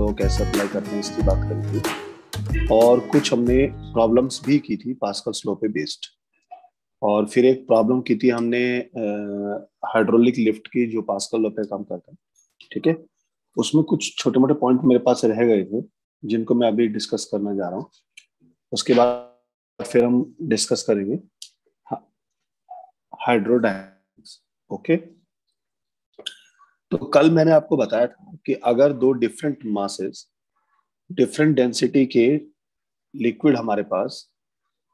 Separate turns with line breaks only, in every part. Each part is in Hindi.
लॉ कैसे अप्लाई करते हैं इसकी बात करी थी, और कुछ हमने प्रॉब्लम्स भी की थी पास्कल्स लॉ पे बेस्ड। और फिर एक प्रॉब्लम की थी हमने हाइड्रोलिक लिफ्ट की, जो पास्कल लॉ पे काम करता है। ठीक है, उसमें कुछ छोटे मोटे पॉइंट मेरे पास रह गए थे जिनको मैं अभी डिस्कस करना जा रहा हूँ। उसके बाद फिर हम डिस्कस करेंगे हाइड्रोडायनेमिक्स। ओके, तो कल मैंने आपको बताया था कि अगर दो डिफरेंट मासेस, डिफरेंट डेंसिटी के लिक्विड हमारे पास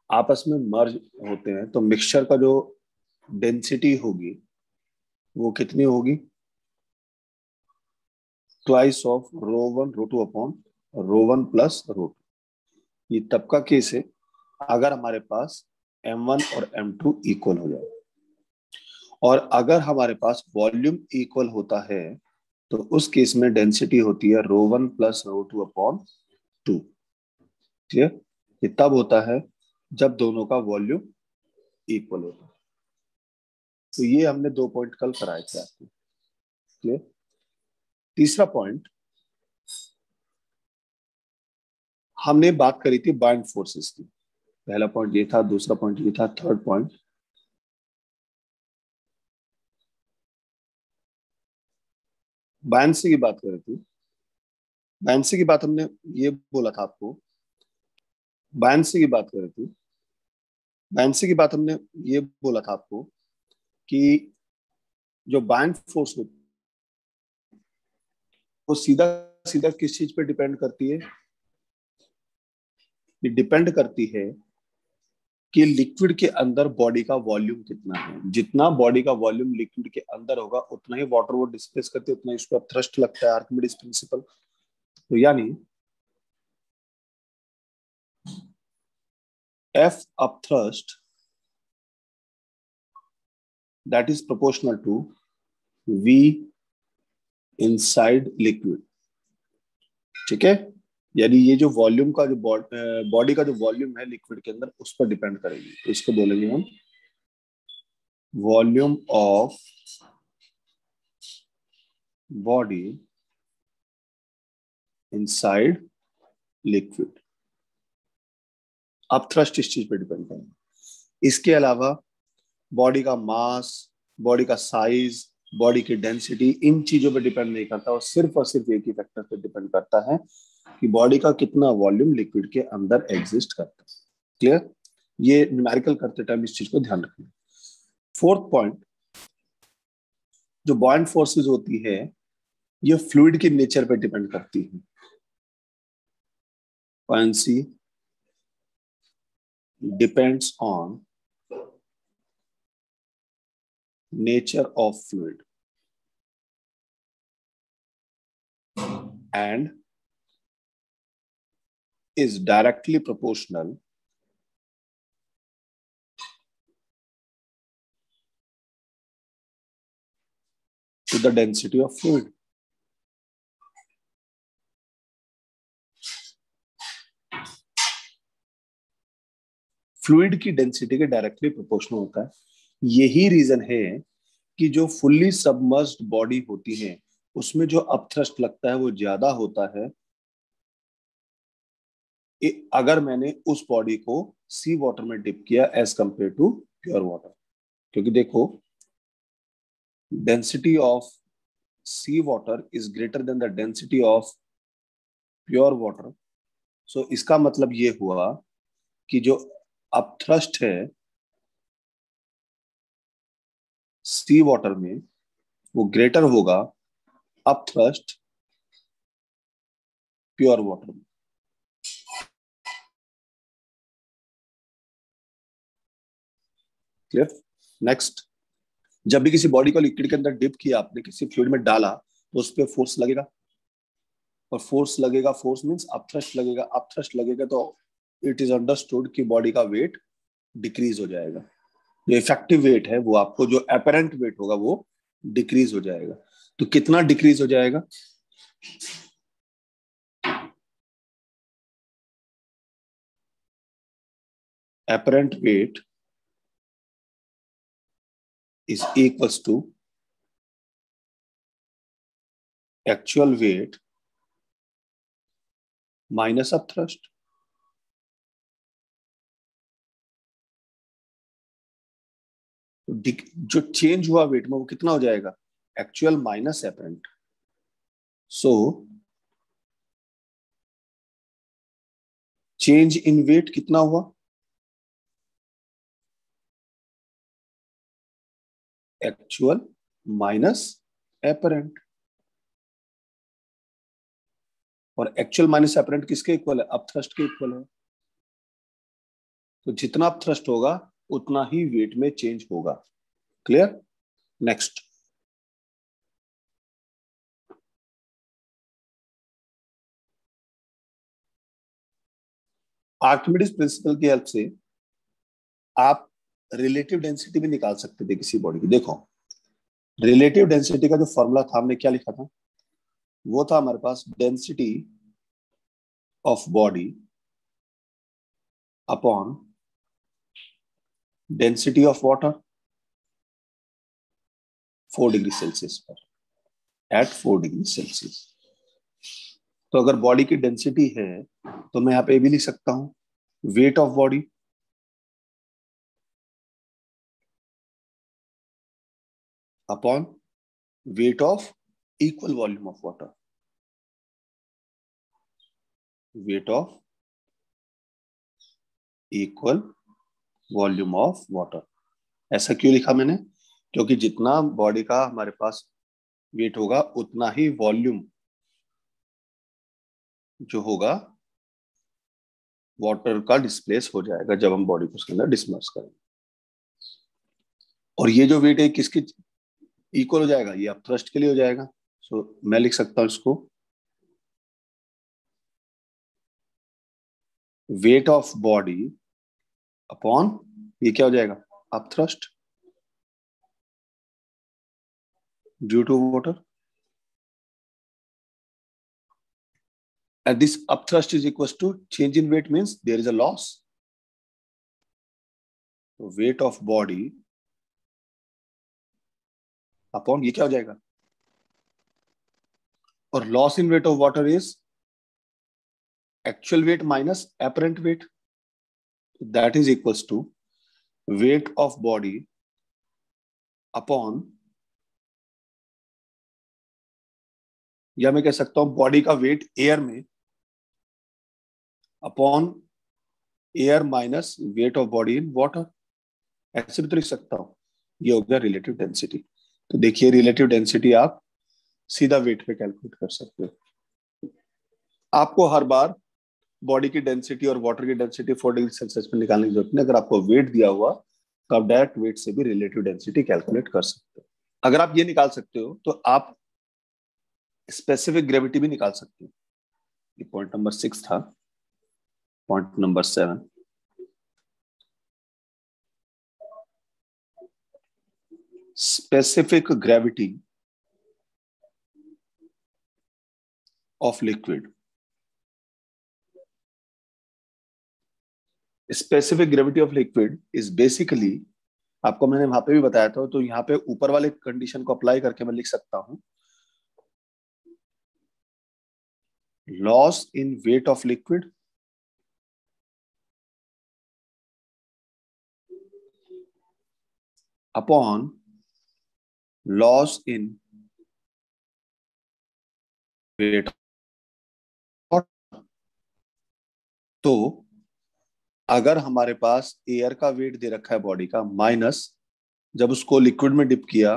आपस में मर्ज होते हैं तो मिक्सचर का जो डेंसिटी होगी वो कितनी होगी? Twice of rho one rho two upon rho one plus rho two. ये तब का केस है अगर हमारे पास M1 और M2 इक्वल हो जाए, और अगर हमारे पास वॉल्यूम इक्वल होता है तो उस केस में डेंसिटी होती है rho one plus rho two upon two. ठीक है, ये तब होता है जब दोनों का वॉल्यूम इक्वल होता है। तो ये हमने दो पॉइंट कल कराए थे आपको। क्लियर? तीसरा पॉइंट हमने बात करी थी बाइंड फोर्सेस की। पहला पॉइंट ये था, दूसरा पॉइंट ये था, थर्ड पॉइंट बायंसी की बात करी थी। बायंसी की बात हमने ये बोला था आपको, बायंसी की बात करी थी। बायंसी की बात हमने ये बोला था आपको कि जो बाइंड फोर्स होती है वो सीधा सीधा किस चीज पे डिपेंड करती है? ये डिपेंड करती है कि लिक्विड के अंदर बॉडी का वॉल्यूम कितना है। जितना बॉडी का वॉल्यूम लिक्विड के अंदर होगा उतना ही वाटर वो डिस्प्लेस करती है, उतना ही उस पर थ्रस्ट लगता है, आर्किमिडीज प्रिंसिपल। तो यानी F upthrust that is proportional to V inside liquid। ठीक है, यानी ये जो वॉल्यूम का जो बॉडी का जो वॉल्यूम है लिक्विड के अंदर उस पर डिपेंड करेगी। तो इसको बोलेंगे हम volume of body inside liquid. अब थ्रस्ट इस चीज पे डिपेंड करेगा। इसके अलावा बॉडी का मास, बॉडी का साइज, बॉडी की डेंसिटी, इन चीजों पे डिपेंड नहीं करता, और सिर्फ एक ही फैक्टर पे डिपेंड करता है कि बॉडी का कितना वॉल्यूम लिक्विड के अंदर एग्जिस्ट करता है। क्लियर? ये न्यूमेरिकल करते टाइम इस चीज को ध्यान रखना। फोर्थ पॉइंट, जो बॉयंट फोर्सेस होती है ये फ्लूइड के नेचर पे डिपेंड करती है। buoyancy depends on nature of fluid and is directly proportional to the density of fluid। Fluid की डेंसिटी के डायरेक्टली प्रोपोर्शनल होता है। यही रीजन है कि जो फुल्ली सबमर्ज्ड बॉडी होती है उसमें जो अपथ्रस्ट लगता है वो ज्यादा होता है अगर मैंने उस बॉडी को सी वाटर में डिप किया as compare to pure water. क्योंकि देखो, density of sea water is greater than the density of pure water. So इसका मतलब ये हुआ कि जो अपथ्रस्ट है सी वाटर में वो ग्रेटर होगा अपथ्रस्ट प्योर वाटर में। क्लियर? नेक्स्ट, जब भी किसी बॉडी को लिक्विड के अंदर डिप किया आपने, किसी फ्लूइड में डाला, तो उस पर फोर्स लगेगा, और फोर्स लगेगा, फोर्स मींस अपथ्रस्ट लगेगा। अपथ्रस्ट लगेगा तो इट इज अंडरस्टूड कि बॉडी का वेट डिक्रीज हो जाएगा। जो इफेक्टिव वेट है वो आपको, जो अपेरेंट वेट होगा वो डिक्रीज हो जाएगा। तो कितना डिक्रीज हो जाएगा? apparent weight is equals to actual weight minus up thrust. जो चेंज हुआ वेट में वो कितना हो जाएगा, actual minus apparent. So change in weight कितना हुआ, एक्चुअल माइनस एपरेंट। और एक्चुअल माइनस एपरेंट किसके इक्वल है, अप थ्रस्ट के इक्वल है। तो जितना अप थ्रस्ट होगा उतना ही वेट में चेंज होगा। क्लियर। नेक्स्ट, आर्किमिडीज प्रिंसिपल की हेल्प से आप रिलेटिव डेंसिटी भी निकाल सकते थे किसी बॉडी की। देखो, रिलेटिव डेंसिटी का जो फॉर्मूला था, हमने क्या लिखा था, वो था हमारे पास density of body upon density of water 4 degree Celsius पर, एट 4 डिग्री सेल्सियस। तो अगर बॉडी की डेंसिटी है तो मैं यहां पे भी लिख सकता हूं weight of body upon weight of equal volume of water, weight of equal volume of water. ऐसा क्यों लिखा मैंने, क्योंकि जितना बॉडी का हमारे पास वेट होगा उतना ही वॉल्यूम जो होगा वाटर का डिस्प्लेस हो जाएगा जब हम बॉडी को उसके अंदर डिस्मर्स करेंगे। और ये जो वेट है किसके इक्वल हो जाएगा, ये अप थ्रस्ट के लिए हो जाएगा। सो मैं लिख सकता हूं इसको वेट ऑफ बॉडी अपॉन, ये क्या हो जाएगा, up thrust due to water. And this upthrust is equals to change in weight, means there is a loss. So weight of body upon ये क्या हो जाएगा, और loss in weight of water is actual weight minus apparent weight. That is equals to weight of body upon, या मैं कह सकता हूं बॉडी का वेट एयर में upon air minus weight of body in water. ऐसे भी तो लिख सकता हूं। ये हो गया रिलेटिव डेंसिटी। तो देखिए रिलेटिव डेंसिटी आप सीधा वेट पे कैलकुलेट कर सकते हो। आपको हर बार बॉडी की डेंसिटी और वाटर की डेंसिटी 4 डिग्री सेल्सियस में निकालने की जरूरत नहीं। अगर आपको वेट दिया हुआ तो आप डायरेक्ट वेट से भी रिलेटिव डेंसिटी कैलकुलेट कर सकते हो। अगर आप ये निकाल सकते हो तो आप स्पेसिफिक ग्रेविटी भी निकाल सकते हो। ये पॉइंट नंबर 6 था। Point number 7, specific gravity of liquid. Specific gravity of liquid is basically, आपको मैंने वहां पे भी बताया था, तो यहाँ पे ऊपर वाले कंडीशन को अप्लाई करके मैं लिख सकता हूं loss in weight of liquid upon loss in weight. तो अगर हमारे पास एयर का वेट दे रखा है बॉडी का माइनस, जब उसको लिक्विड में डिप किया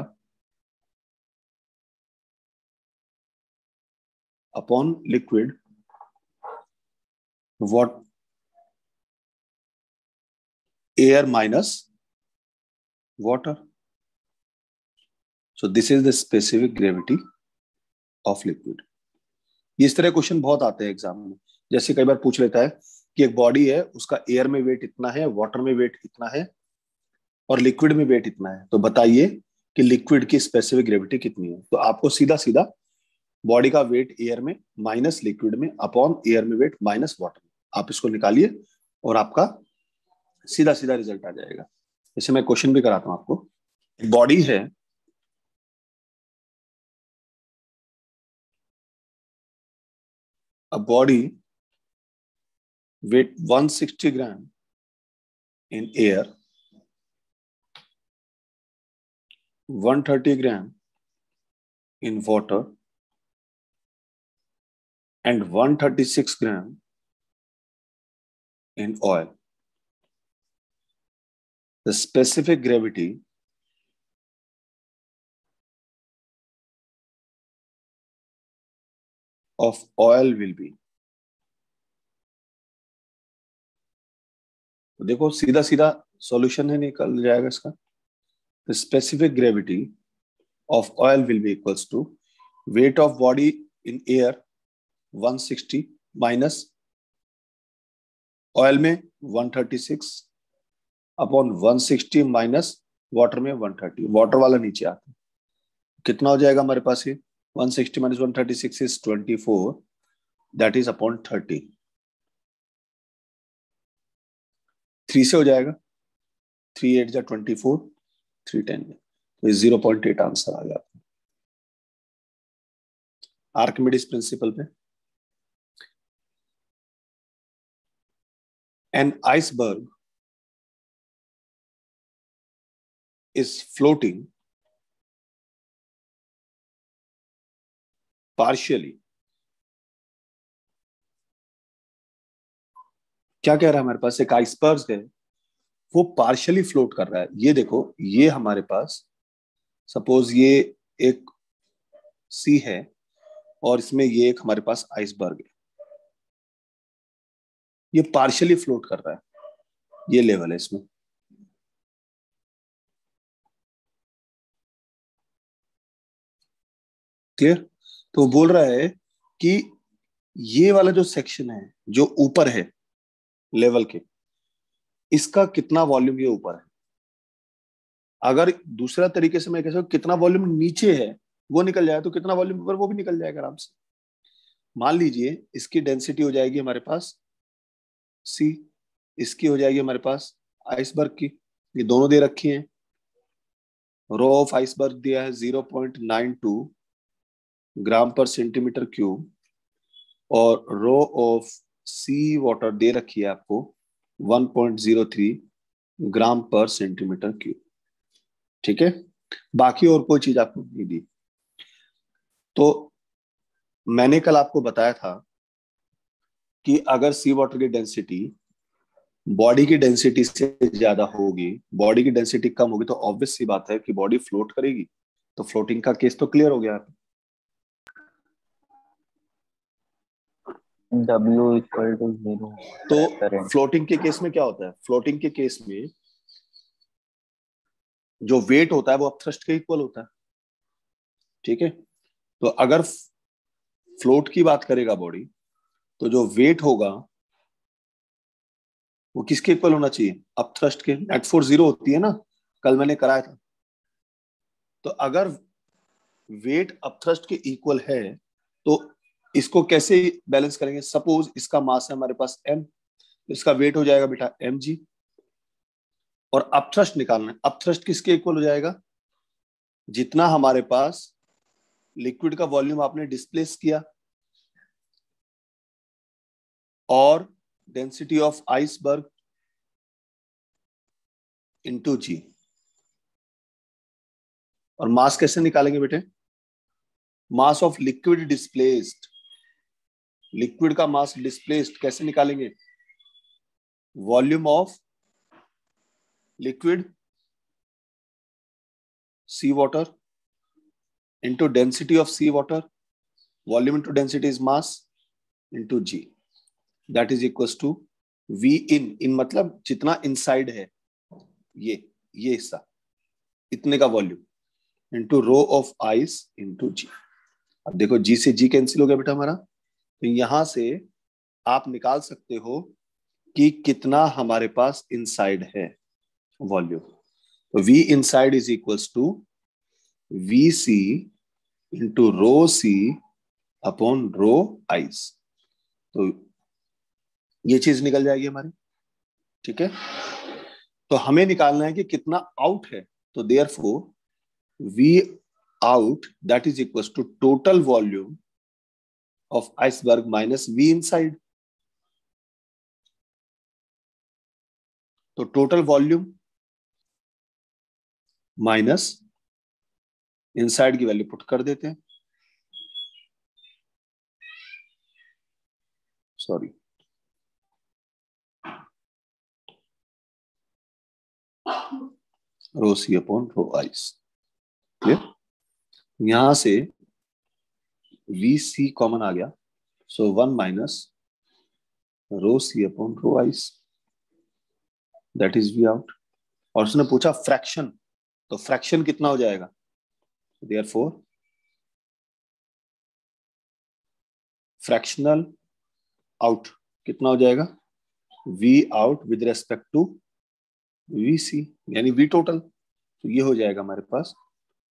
upon liquid what, air minus water. So this is the specific gravity of liquid. इस तरह क्वेश्चन बहुत आते हैं एग्जाम में। जैसे कई बार पूछ लेता है कि एक बॉडी है, उसका एयर में वेट इतना है, वाटर में वेट इतना है और लिक्विड में वेट इतना है, तो बताइए कि लिक्विड की स्पेसिफिक ग्रेविटी कितनी है। तो आपको सीधा सीधा बॉडी का वेट एयर में माइनस लिक्विड में अपॉन एयर में वेट माइनस वाटर में, आप इसको निकालिए और आपका सीधा सीधा रिजल्ट आ जाएगा। जैसे मैं क्वेश्चन भी कराता हूं आपको। बॉडी है, a body weight 160 gram in air, 130 gram in water, and 136 gram in oil. The specific gravity of oil will be. तो देखो सीधा सीधा सॉल्यूशन है, निकल जाएगा इसका. The specific gravity of oil will be equals to weight of body in air 160 minus oil में 136 अपॉन 160 माइनस वाटर में 130. वाटर वाला नीचे आता है. कितना हो जाएगा हमारे पास ये? 160 minus 136 is 24. That is upon 30. 3 से हो जाएगा. 3 8 जा 24, 3 10. तो 0.8 आंसर आ गया आर्किमिडीज प्रिंसिपल पे. An iceberg is floating partially. क्या कह रहा है हमारे पास? एक आइसबर्ग है, वो पार्शियली फ्लोट कर रहा है. ये देखो, ये हमारे पास सपोज ये एक सी है और इसमें ये एक हमारे पास आइसबर्ग है. ये पार्शियली फ्लोट कर रहा है. ये लेवल है इसमें. क्लियर? तो बोल रहा है कि ये वाला जो सेक्शन है जो ऊपर है लेवल के, इसका कितना वॉल्यूम ये ऊपर है. अगर दूसरा तरीके से मैं कह सकूं कितना वॉल्यूम नीचे है वो निकल जाए, तो कितना वॉल्यूम ऊपर वो भी निकल जाएगा आराम से. मान लीजिए इसकी डेंसिटी हो जाएगी हमारे पास सी, इसकी हो जाएगी हमारे पास आइसबर्ग की. ये दोनों दे रखी हैं. रो ऑफ आइसबर्ग दिया है 0.92 ग्राम पर सेंटीमीटर क्यूब और रो ऑफ सी वाटर दे रखी है आपको 1.03 ग्राम पर सेंटीमीटर क्यूब. ठीक है, बाकी और कोई चीज आपको नहीं दी. तो मैंने कल आपको बताया था कि अगर सी वाटर की डेंसिटी बॉडी की डेंसिटी से ज्यादा होगी, बॉडी की डेंसिटी कम होगी, तो ऑब्वियस सी बात है कि बॉडी फ्लोट करेगी. तो फ्लोटिंग का केस तो क्लियर हो गया.
W equal to 0.
तो फ्लोटिंग के केस में क्या होता है? फ्लोटिंग के केस में जो वेट होता है वो अपथ्रस्ट के इक्वल होता है. ठीक है, तो अगर फ्लोट की बात करेगा बॉडी, तो जो वेट होगा वो किसके इक्वल होना चाहिए? अपथ्रस्ट के. नेट फोर्स 0 होती है ना, कल मैंने कराया था. तो अगर वेट अपथ्रस्ट के इक्वल है तो इसको कैसे बैलेंस करेंगे? सपोज इसका मास है हमारे पास m, तो इसका वेट हो जाएगा बेटा mg, और अपथ्रस्ट निकालना है. अपथ्रस्ट किसके इक्वल हो जाएगा? जितना हमारे पास लिक्विड का वॉल्यूम आपने डिस्प्लेस किया और density of iceberg into g. और मास कैसे निकालेंगे बेटे? Mass of liquid displaced. Liquid का मास डिस्प्लेस्ड कैसे निकालेंगे? Volume of liquid sea water into density of sea water, volume into density is mass into g, that is equals to v in मतलब जितना इनसाइड है ये हिस्सा, इतने का volume into rho of ice into g. अब देखो जी से जी कैंसिल हो गया बेटा हमारा. तो यहां से आप निकाल सकते हो कि कितना हमारे पास इनसाइड है वॉल्यूम. तो v inside is equals to vc into rho C upon rho ice. तो ये चीज निकल जाएगी हमारी. ठीक है, तो हमें निकालना है कि कितना आउट है. तो therefore v out that is equal to total volume of iceberg minus v inside. तो टोटल वॉल्यूम माइनस इनसाइड की वैल्यू पुट कर देते हैं, सॉरी रो सी अपॉन रो आइस। क्लियर? यहां से वी सी कॉमन आ गया, so 1 minus rho C upon rho ice, that is v out. और उसने पूछा फ्रैक्शन, तो फ्रैक्शन कितना हो जाएगा, देयरफॉर फ्रैक्शनल आउट कितना हो जाएगा, V out with respect to V sea, यानी वी टोटल। तो ये हो जाएगा हमारे पास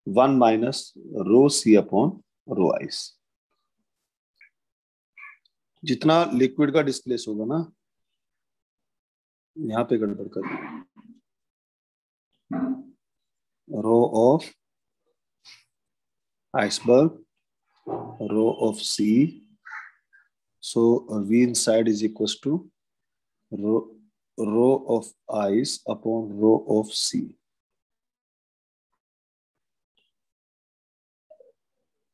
1 माइनस रो सी अपॉन रो आइस। जितना लिक्विड का डिस्प्लेस होगा ना, यहां पे गड़बड़ कर rho of iceberg, rho of sea, so v inside is equals to row of ice upon row of c।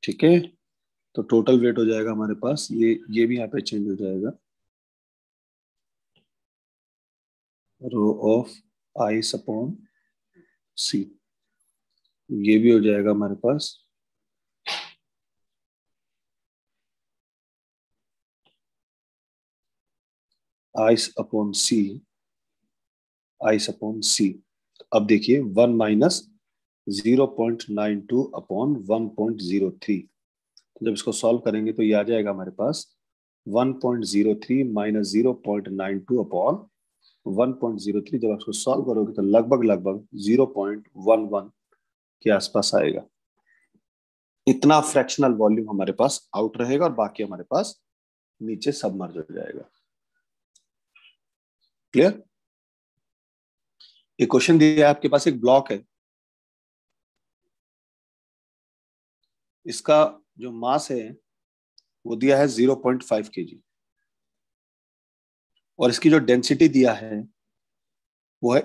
ठीक है, तो टोटल वेट हो जाएगा हमारे पास ये भी यहाँ पे चेंज हो जाएगा, रो ऑफ आइस अपॉन सी, ये भी हो जाएगा हमारे पास आइस अपॉन सी, आइस अपॉन सी। अब देखिए 1 माइनस 0.92 अपॉन 1.03, जब इसको सॉल्व करेंगे तो ये आ जाएगा हमारे पास 1.03 माइनस 0.92 अपॉन 1.03। जब आप इसको सॉल्व करोगे तो लगभग लगभग 0.11 के आसपास आएगा। इतना फ्रैक्शनल वॉल्यूम हमारे पास आउट रहेगा और बाकी हमारे पास नीचे सबमर्ज हो जाएगा। क्लियर? एक क्वेश्चन दिया है आपके पास, एक ब्लॉक है, इसका जो मास है वो दिया है 0.5 kg और इसकी जो डेंसिटी दिया है वो है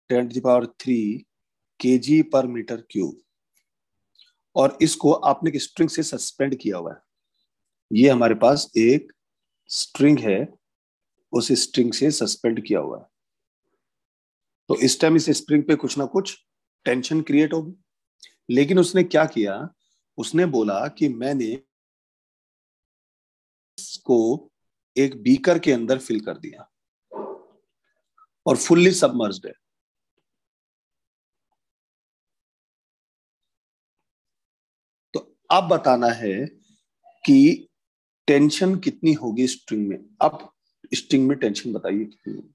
8×10⁻³ kg पर मीटर क्यूब, और इसको आपने एक स्ट्रिंग से सस्पेंड किया हुआ है। ये हमारे पास एक स्ट्रिंग है, उस स्ट्रिंग से सस्पेंड किया हुआ है, तो इस टाइम इस स्प्रिंग पे कुछ ना कुछ टेंशन क्रिएट होगी। लेकिन उसने क्या किया, उसने बोला कि मैंने इसको एक बीकर के अंदर फिल कर दिया और फुल्ली सबमर्ज्ड है। तो अब बताना है कि टेंशन कितनी होगी स्ट्रिंग में। अब स्ट्रिंग में टेंशन बताइए कितनी होगी।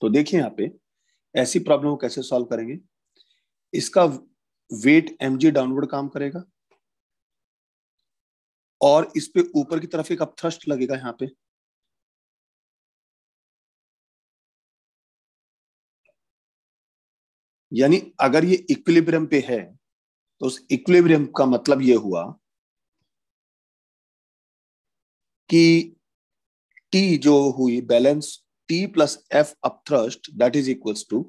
तो देखिए यहाँ पे ऐसी प्रॉब्लम को कैसे सॉल्व करेंगे, इसका वेट mg डाउनवर्ड काम करेगा और इस पे ऊपर की तरफ एक अपथ्रस्ट लगेगा यहाँ पे, यानी अगर ये इक्विलिब्रियम पे है तो उस इक्विलिब्रियम का मतलब ये हुआ कि T जो हुई balance T plus F upthrust that is equals to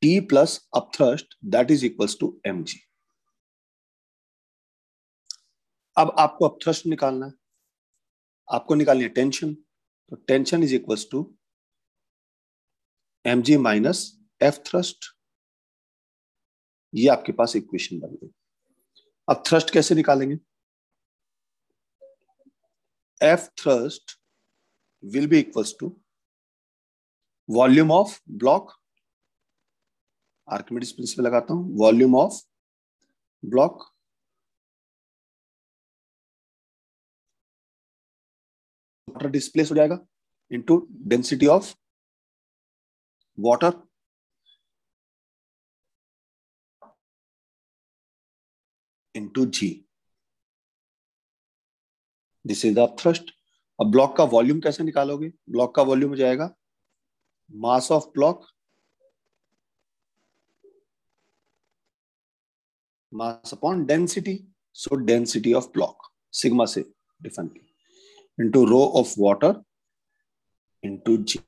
T plus upthrust that is equals to mg। अब आपको अपथ्रस्ट निकालना है, आपको निकालनी है टेंशन, तो tension is equals to mg minus F thrust. ये आपके पास इक्वेशन बन गई। अब थ्रस्ट कैसे निकालेंगे, F thrust will be equals to volume of block, Archimedes principle लगाता हूं, volume of block water displace हो जाएगा into density of water into g, this is the thrust. अब ब्लॉक का वॉल्यूम कैसे निकालोगे, ब्लॉक का वॉल्यूम हो जाएगा mass of block mass upon density, so density of block sigma से डिफाइन की। Into rho of water into g.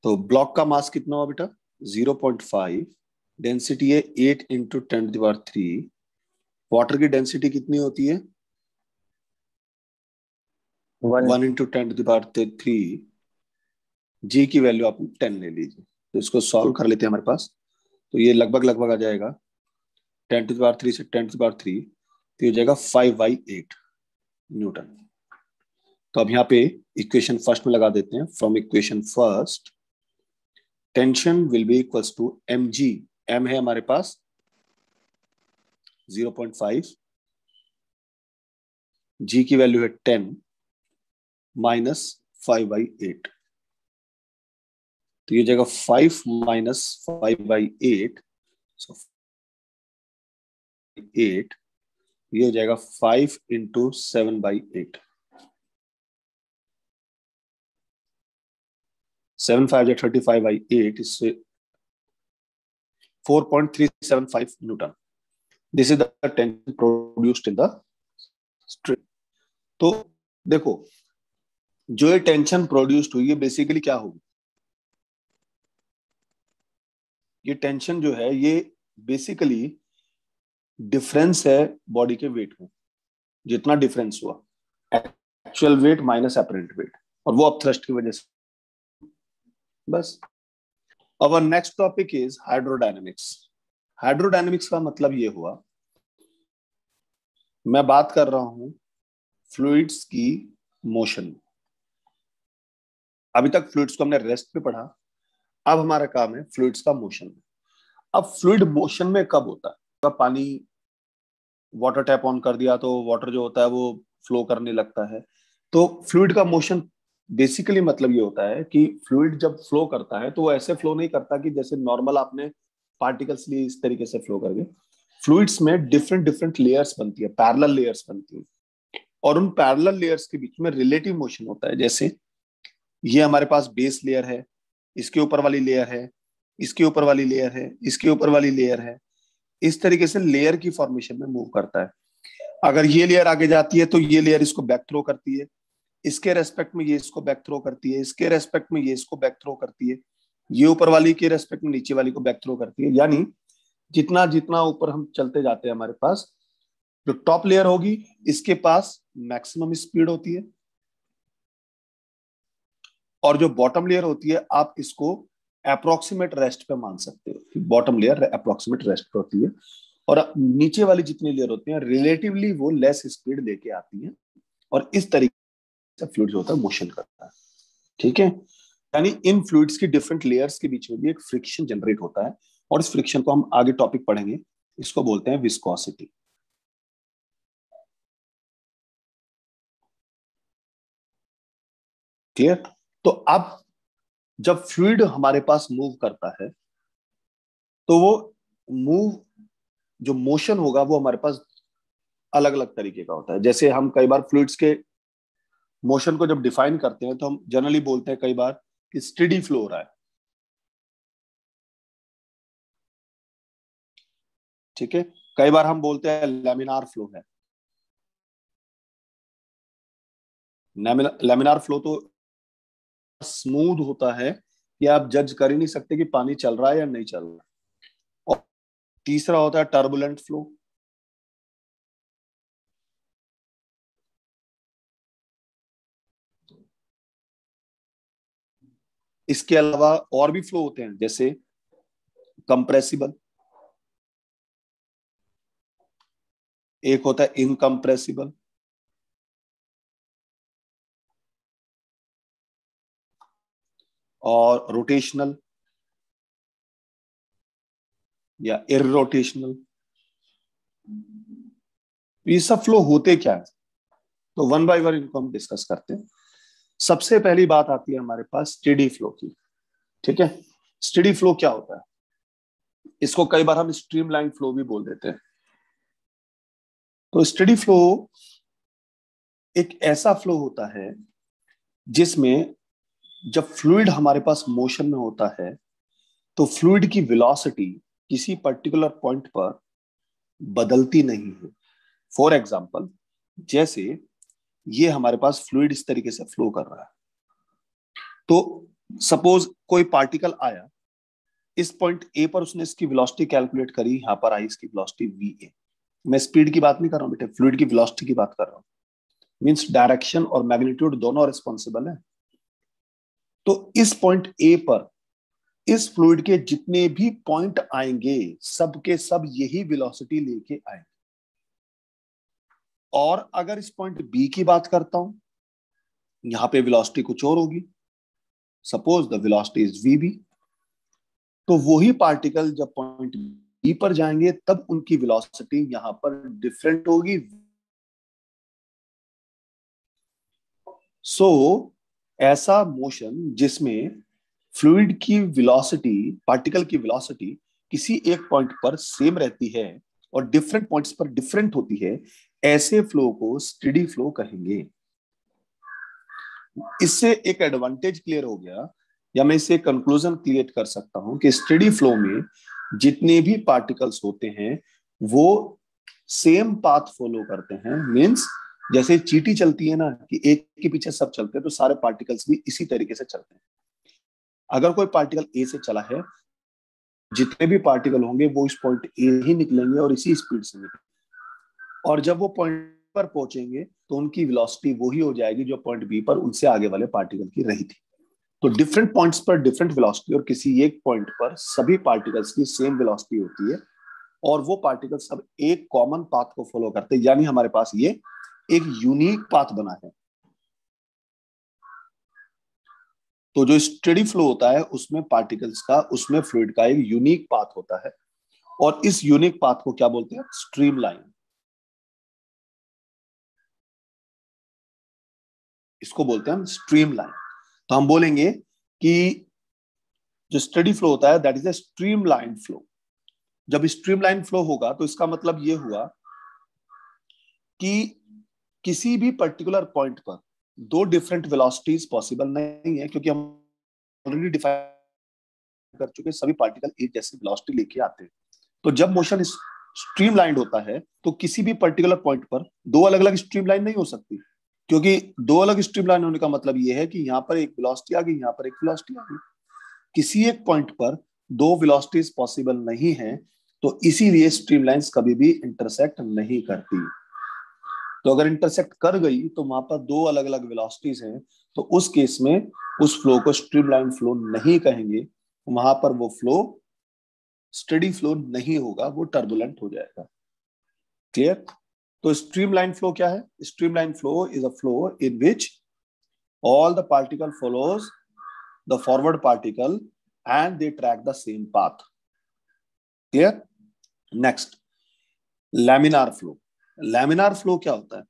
तो ब्लॉक का मास कितना हुआ बेटा? 0.5। डेंसिटी है 8 इंटू 10⁻³ वाटर की डेंसिटी कितनी होती है? 1 इंटू 10⁻³ जी की वैल्यू आप 10 ले लीजिए। तो इसको सॉल्व कर लेते हैं हमारे पास। तो ये लगभग लगभग आ जाएगा 10⁻³ से 10⁻³ तो ये हो जाएगा 5/8 न्यूटन। तो अब यहाँ पे इक्वेशन फर्स्ट में लगा देते हैं। From equation first tension will be equals to mg। m है हमारे पास 0.5, g की वैल्यू है 10 माइनस 5/8। तो ये जाएगा 5 माइनस 5/8, सो 8, ये हो जाएगा 5 इंटू 7/8। 7 5 35/8, इससे 4.375 Newton. This is the tension produced in the string. तो देखो, जो ये टेंशन प्रोड्यूस्ड हुई है बेसिकली क्या होगी? ये टेंशन जो है ये बेसिकली डिफरेंस है बॉडी के वेट में। जितना डिफरेंस हुआ actual wait minus apparent wait, और वो अपथ्रस्ट की वजह से। बस। Our next topic is hydrodynamics. Hydrodynamics का मतलब ये हुआ, मैं बात कर रहा हूं फ्लूइड्स की मोशन। अभी तक फ्लूइड्स को हमने रेस्ट पे पढ़ा, अब हमारा काम है फ्लूइड्स का मोशन। अब फ्लूइड मोशन में कब होता है? कब पानी वाटर टैप ऑन कर दिया तो वाटर जो होता है वो फ्लो करने लगता है। तो फ्लूइड का मोशन बेसिकली मतलब ये होता है कि फ्लूइड जब फ्लो करता है तो वो ऐसे फ्लो नहीं करता कि जैसे नॉर्मल आपने पार्टिकल्स लिए इस तरीके से फ्लो करके। फ्लूइड्स में डिफरेंट डिफरेंट लेयर्स बनती है, पैरेलल लेयर्स बनती है, और उन पैरेलल लेयर्स के बीच में रिलेटिव मोशन होता है। जैसे ये हमारे पास बेस लेयर है, इसके ऊपर वाली लेयर है, इसके ऊपर वाली लेयर है, इसके ऊपर वाली लेयर है। इस तरीके से लेयर की फॉर्मेशन में मूव करता है। अगर ये लेयर आगे जाती है तो ये लेयर इसको बैक थ्रो करती है, इसके रेस्पेक्ट में ये इसको बैक थ्रो करती है, इसके रेस्पेक्ट में ये इसको बैक थ्रो करती है, ये ऊपर वाली के रेस्पेक्ट में नीचे वाली को बैक थ्रो करती है। यानी जितना जितना ऊपर हम चलते जाते हैं हमारे पास जो टॉप लेयर होगी इसके पास मैक्सिमम स्पीड होती है, और जो बॉटम लेयर होती है आप इसको अप्रोक्सीमेट रेस्ट पे मान सकते हो। बॉटम लेयर अप्रोक्सीमेट रेस्ट पे होती है, और नीचे वाली जितनी लेयर होती है रिलेटिवली वो लेस स्पीड लेके आती है, और इस तरीके से फ्लूइड जो होता है मोशन करता है। ठीक है, यानी इन फ्लूइड्स की डिफरेंट लेयर्स के बीच में भी एक फ्रिक्शन जनरेट होता है, और इस फ्रिक्शन को हम आगे टॉपिक पढ़ेंगे, इसको बोलते हैं विस्कोसिटी। क्लियर? तो अब जब फ्लूइड हमारे पास मूव करता है तो वो मूव जो मोशन होगा वो हमारे पास अलग अलग तरीके का होता है। जैसे हम कई बार फ्लूइड्स के मोशन को जब डिफाइन करते हैं तो हम जनरली बोलते हैं कई बार कि स्टेडी फ्लो हो रहा है। ठीक है, कई बार हम बोलते हैं लैमिनार फ्लो है। लैमिनार फ्लो तो स्मूथ होता है कि आप जज कर ही नहीं सकते कि पानी चल रहा है या नहीं चल रहा है। और तीसरा होता है टर्बुलेंट फ्लो। इसके अलावा और भी फ्लो होते हैं जैसे कंप्रेसिबल, एक होता है इनकंप्रेसिबल, और रोटेशनल या इररोटेशनल। ये सब फ्लो होते क्या है? तो वन बाय वन इनको हम डिस्कस करते हैं। सबसे पहली बात आती है हमारे पास स्टेडी फ्लो की। ठीक है, स्टेडी फ्लो क्या होता है? इसको कई बार हम स्ट्रीमलाइन फ्लो भी बोल देते हैं। तो स्टेडी फ्लो एक ऐसा फ्लो होता है जिसमें जब फ्लूइड हमारे पास मोशन में होता है तो फ्लूइड की वेलोसिटी किसी पर्टिकुलर पॉइंट पर बदलती नहीं है। फॉर एग्जाम्पल, जैसे ये हमारे पास फ्लूइड इस तरीके से फ्लो कर रहा है, तो सपोज कोई पार्टिकल आया इस पॉइंट ए पर, उसने इसकी वेलोसिटी कैलकुलेट करी, यहां पर आई इसकी वेलोसिटी वी ए। मैं स्पीड की बात नहीं कर रहा हूं बेटे, फ्लूइड की वेलोसिटी की बात कर रहा हूं। मींस डायरेक्शन और मैग्नीट्यूड दोनों रिस्पॉन्सिबल है। तो इस पॉइंट ए पर इस फ्लूइड के जितने भी पॉइंट आएंगे सब के सब यही वेलोसिटी लेके आएंगे। और अगर इस पॉइंट बी की बात करता हूं, यहां पे वेलोसिटी कुछ और होगी, suppose the velocity is v b. तो वही पार्टिकल जब पॉइंट बी पर जाएंगे तब उनकी वेलोसिटी यहां पर डिफरेंट होगी। सो ऐसा मोशन जिसमें फ्लूइड की वेलोसिटी, पार्टिकल की वेलोसिटी किसी एक पॉइंट पर सेम रहती है और डिफरेंट पॉइंट्स पर डिफरेंट होती है, ऐसे फ्लो को स्टेडी फ्लो कहेंगे। इससे एक एडवांटेज क्लियर हो गया, या मैं इसे कंक्लूजन क्रिएट कर सकता हूं कि स्टेडी फ्लो में जितने भी पार्टिकल्स होते हैं वो सेम पाथ फॉलो करते हैं। मींस जैसे चींटी चलती है ना, कि एक के पीछे सब चलते हैं, तो सारे पार्टिकल्स भी इसी तरीके से चलते हैं। अगर कोई पार्टिकल ए से चला है, जितने भी पार्टिकल होंगे वो इस पॉइंट ए ही निकलेंगे और इसी स्पीड से निकलेंगे, और जब वो पॉइंट पर पहुंचेंगे तो उनकी वेलोसिटी वही हो जाएगी जो पॉइंट बी पर उनसे आगे वाले पार्टिकल की रही थी। तो डिफरेंट पॉइंट्स पर डिफरेंट वेलोसिटी, और किसी एक पॉइंट पर सभी पार्टिकल्स की सेम वेलोसिटी होती है, और वो पार्टिकल सब एक कॉमन पाथ को फॉलो करते हैं, यानी हमारे पास ये एक यूनिक पाथ बना है। तो जो स्टेडी फ्लो होता है उसमें पार्टिकल्स का, उसमें फ्लूइड का एक यूनिक पाथ होता है, और इस यूनिक पाथ को क्या बोलते हैं? स्ट्रीमलाइन। इसको बोलते हैं हम स्ट्रीमलाइन। तो हम बोलेंगे कि जो स्टेडी फ्लो होता है that is a streamline flow. जब स्ट्रीमलाइन फ्लो होगा तो इसका मतलब ये हुआ कि किसी भी पर्टिकुलर पॉइंट पर दो डिफरेंट वेलोसिटीज पॉसिबल नहीं है, क्योंकि हम ऑलरेडी डिफाइन कर चुके सभी पार्टिकल एक जैसी वेलोसिटी लेके आते हैं। तो जब मोशन स्ट्रीमलाइंड होता है तो किसी भी पर्टिकुलर पॉइंट पर दो अलग अलग स्ट्रीमलाइन नहीं हो सकती, क्योंकि दो अलग स्ट्रीमलाइन होने का मतलब यह है कि यहाँ पर एक वेलोसिटी आ गई, यहाँ पर एक वेलोसिटी आ गई। किसी एक पॉइंट पर दो वेलोसिटीज पॉसिबल नहीं है, तो इसीलिए स्ट्रीमलाइंस कभी भी इंटरसेक्ट नहीं करती। तो अगर इंटरसेक्ट कर गई तो वहां पर दो अलग अलग वेलोसिटीज हैं, तो उस केस में उस फ्लो को स्ट्रीमलाइन फ्लो नहीं कहेंगे, वहां पर वो फ्लो स्टेडी फ्लो नहीं होगा, वो टर्बुलेंट हो जाएगा। क्लियर? तो स्ट्रीमलाइन फ्लो क्या है? Streamline flow is a flow in which all the particle follows the forward particle and they track the same path. Clear? Next, laminar flow. laminar flow क्या होता है?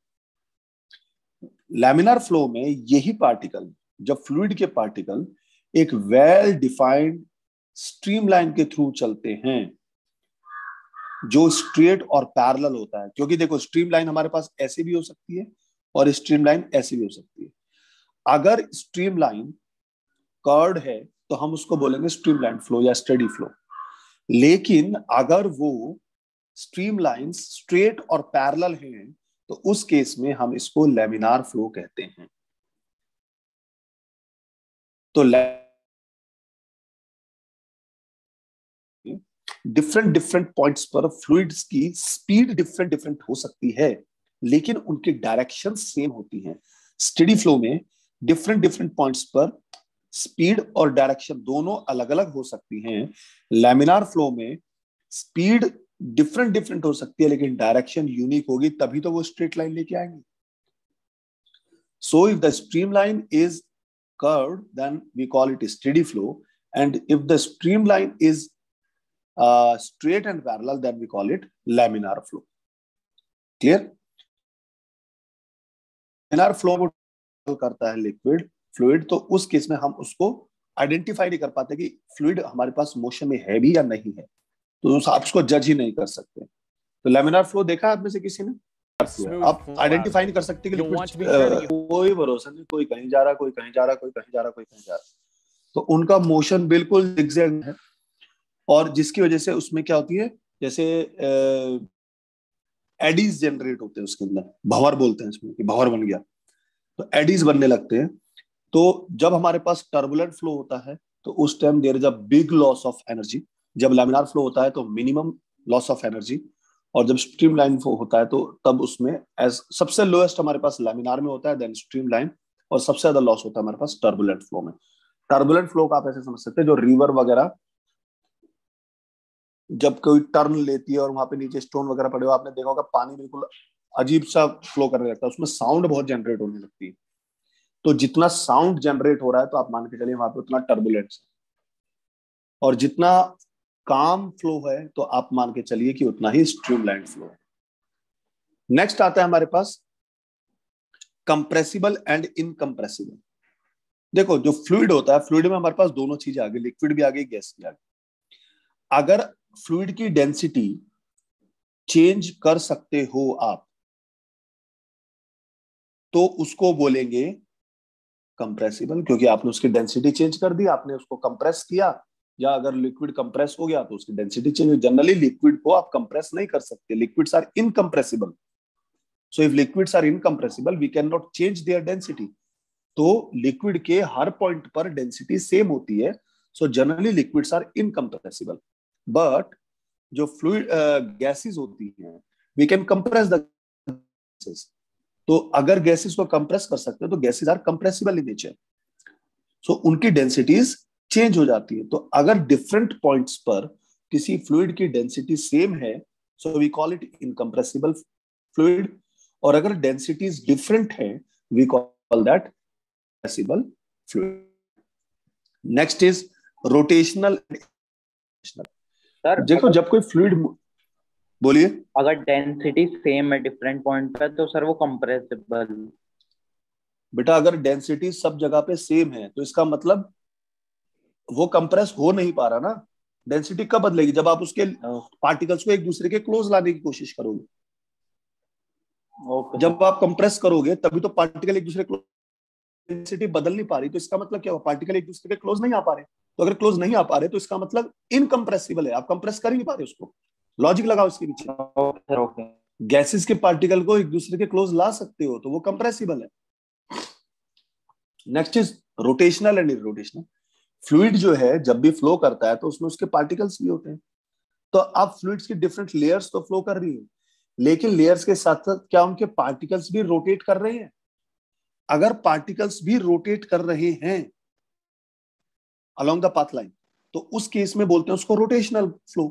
laminar flow में यही पार्टिकल, जब फ्लूइड के पार्टिकल एक वेल डिफाइंड स्ट्रीमलाइन के थ्रू चलते हैं जो स्ट्रेट और पैरेलल होता है, क्योंकि देखो स्ट्रीमलाइन हमारे पास ऐसे भी हो सकती है और स्ट्रीमलाइन ऐसे भी हो सकती है। अगर स्ट्रीमलाइन कर्ड है तो हम उसको बोलेंगे स्ट्रीमलाइन फ्लो या स्टेडी फ्लो। लेकिन अगर वो स्ट्रीमलाइंस स्ट्रेट और पैरेलल हैं तो उस केस में हम इसको लैमिनार फ्लो कहते हैं। तो डिफरेंट डिफरेंट पॉइंट्स पर फ्लूइड्स की स्पीड डिफरेंट डिफरेंट हो सकती है, लेकिन उनकी डायरेक्शन सेम होती है। स्टेडी फ्लो में डिफरेंट डिफरेंट पॉइंट्स पर स्पीड और डायरेक्शन दोनों अलग अलग हो सकती हैं। लैमिनार फ्लो में स्पीड डिफरेंट डिफरेंट हो सकती है लेकिन डायरेक्शन यूनिक होगी, तभी तो वो स्ट्रेट लाइन लेके आएंगे। So if the streamline is curved then we call it steady flow, and if the streamline is straight and parallel then we call it laminar flow. Clear? laminar flow करता है लिक्विड फ्लूइड, तो उस केस में हम उसको आइडेंटिफाई नहीं कर पाते कि फ्लूइड हमारे पास मोशन में है भी या नहीं है, तो आप उसको जज ही नहीं कर सकते। तो लेमिनार फ्लो देखा आप में से किसी ने? आप आइडेंटिफाई नहीं कर सकते कि लिक्विड कोई भरोसा नहीं, कोई कहीं जा रहा, कोई कहीं जा रहा, कोई कहीं जा रहा, कोई कहीं जा रहा, तो उनका मोशन बिल्कुल जिगजैग है, और जिसकी वजह से उसमें क्या होती है, जैसे एडीज जनरेट होते हैं उसके अंदर, भंवर बोलते हैं इसमें कि भंवर बन गया, तो एडीज बनने लगते हैं। तो जब हमारे पास टर्बुलेंट फ्लो होता है तो उस time there is a big loss of energy. जब लैमिनार फ्लो होता है तो मिनिमम लॉस ऑफ एनर्जी, और जब स्ट्रीम लाइन फ्लो होता है तो तब उसमें एज सबसे लोएस्ट हमारे पास लैमिनार में होता है, देन स्ट्रीम लाइन, और सबसे ज्यादा लॉस होता है हमारे पास टर्बुलेंट फ्लो में। टर्बुलेंट फ्लो का आप ऐसे समझ सकते हैं, जो रिवर वगैरह जब कोई टर्न लेती है और वहां पे नीचे स्टोन वगैरह पड़े हो, आपने देखा होगा पानी बिल्कुल अजीब सा फ्लो करने लगता है, उसमें साउंड बहुत जनरेट होने लगती है। तो जितना साउंड जनरेट हो रहा है तो आप मान के चलिए वहां पे उतना टर्बुलेंस, और जितना काम फ्लो है तो आप मान के चलिए कि उतना ही स्ट्रीमलाइन फ्लो है। नेक्स्ट आता है हमारे पास कंप्रेसिबल एंड इनकंप्रेसिबल। देखो जो फ्लूइड होता है, फ्लूइड में हमारे पास दोनों चीजें आ गई, लिक्विड भी आ गई, गैस भी आ गई। अगर फ्लूइड की डेंसिटी चेंज कर सकते हो आप तो उसको बोलेंगे कंप्रेसिबल, क्योंकि आपने उसकी डेंसिटी चेंज कर दी, आपने उसको कंप्रेस किया। या अगर लिक्विड कंप्रेस हो गया तो उसकी डेंसिटी चेंज हुई। जनरली लिक्विड को आप कंप्रेस नहीं कर सकते, liquids are incompressible. So if liquids are incompressible we can not change their density. तो लिक्विड के हर पॉइंट पर डेंसिटी सेम होती है, so generally liquids are incompressible. But जो फ्लूइड गैसेस होती हैं we can compress the gases. तो अगर गैसेस को कंप्रेस कर सकते हैं तो gases are compressible in nature, सो उनकी डेंसिटीज चेंज हो जाती है। तो अगर डिफरेंट पॉइंट्स पर किसी फ्लूइड की डेंसिटी सेम है so we call it incompressible fluid, और अगर डेंसिटीज डिफरेंट है we call that compressible fluid. Next is rotational.
Sir
देखो जब कोई फ्लूइड, बोलिए।
अगर डेंसिटी सेम है डिफरेंट पॉइंट पे तो सर वो कंप्रेसिबल।
बेटा अगर डेंसिटी सब जगह पे सेम है तो इसका मतलब वो कंप्रेस हो नहीं पा रहा ना। डेंसिटी कब बदलेगी? जब आप उसके पार्टिकल्स को एक दूसरे के क्लोज लाने की कोशिश करोगे।
ओके
जब आप कंप्रेस करोगे तभी तो पार्टिकल एक दूसरे के, डेंसिटी बदल नहीं पा रही तो इसका मतलब क्या हुआ? पार्टिकल एक दूसरे के क्लोज नहीं आ पा रहे। तो अगर क्लोज नहीं आ पा रहे तो इसका मतलब इनकंप्रेसिबल है, आप कंप्रेस कर ही नहीं पा रहे उसको। लॉजिक लगाओ इसके पीछे।
Okay okay.
गैसेस के पार्टिकल को एक दूसरे के क्लोज ला सकते हो तो वो कंप्रेसिबल है। Next is rotational and irrotational. Fluid जो है जब भी फ्लो करता है तो उसमें उसके पार्टिकल्स भी होते हैं। तो अब फ्लूइड्स की डिफरेंट लेयर्स तो फ्लो कर रही है, लेकिन लेयर्स के साथ साथ क्या उनके पार्टिकल्स भी रोटेट कर रहे हैं? अगर पार्टिकल्स भी रोटेट कर रहे हैं अलोंग द पाथ लाइन तो उस केस में बोलते हैं उसको रोटेशनल फ्लो।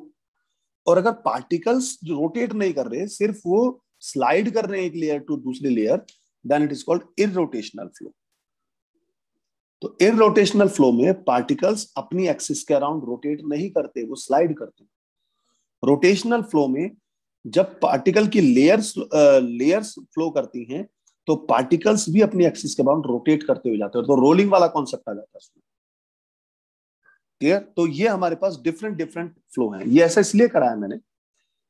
और अगर पार्टिकल्स जो रोटेट नहीं कर रहे, सिर्फ वो स्लाइड कर रहे हैं एक लेयर टू दूसरी layer, then it is called irrotational flow. तो इरोटेशनल फ्लो में पार्टिकल्स अपनी एक्सिस के अराउंड रोटेट नहीं करते, वो स्लाइड करते हैं। रोटेशनल फ्लो में जब पार्टिकल की लेयर्स फ्लो करती हैं तो पार्टिकल्स भी अपनी एक्सिस के अराउंड रोटेट करते हुए जाते हैं, तो रोलिंग वाला कॉन्सेप्ट आ जाता है उसमें। क्लियर? तो ये हमारे पास डिफरेंट डिफरेंट फ्लो हैं। ये ऐसा इसलिए कराया मैंने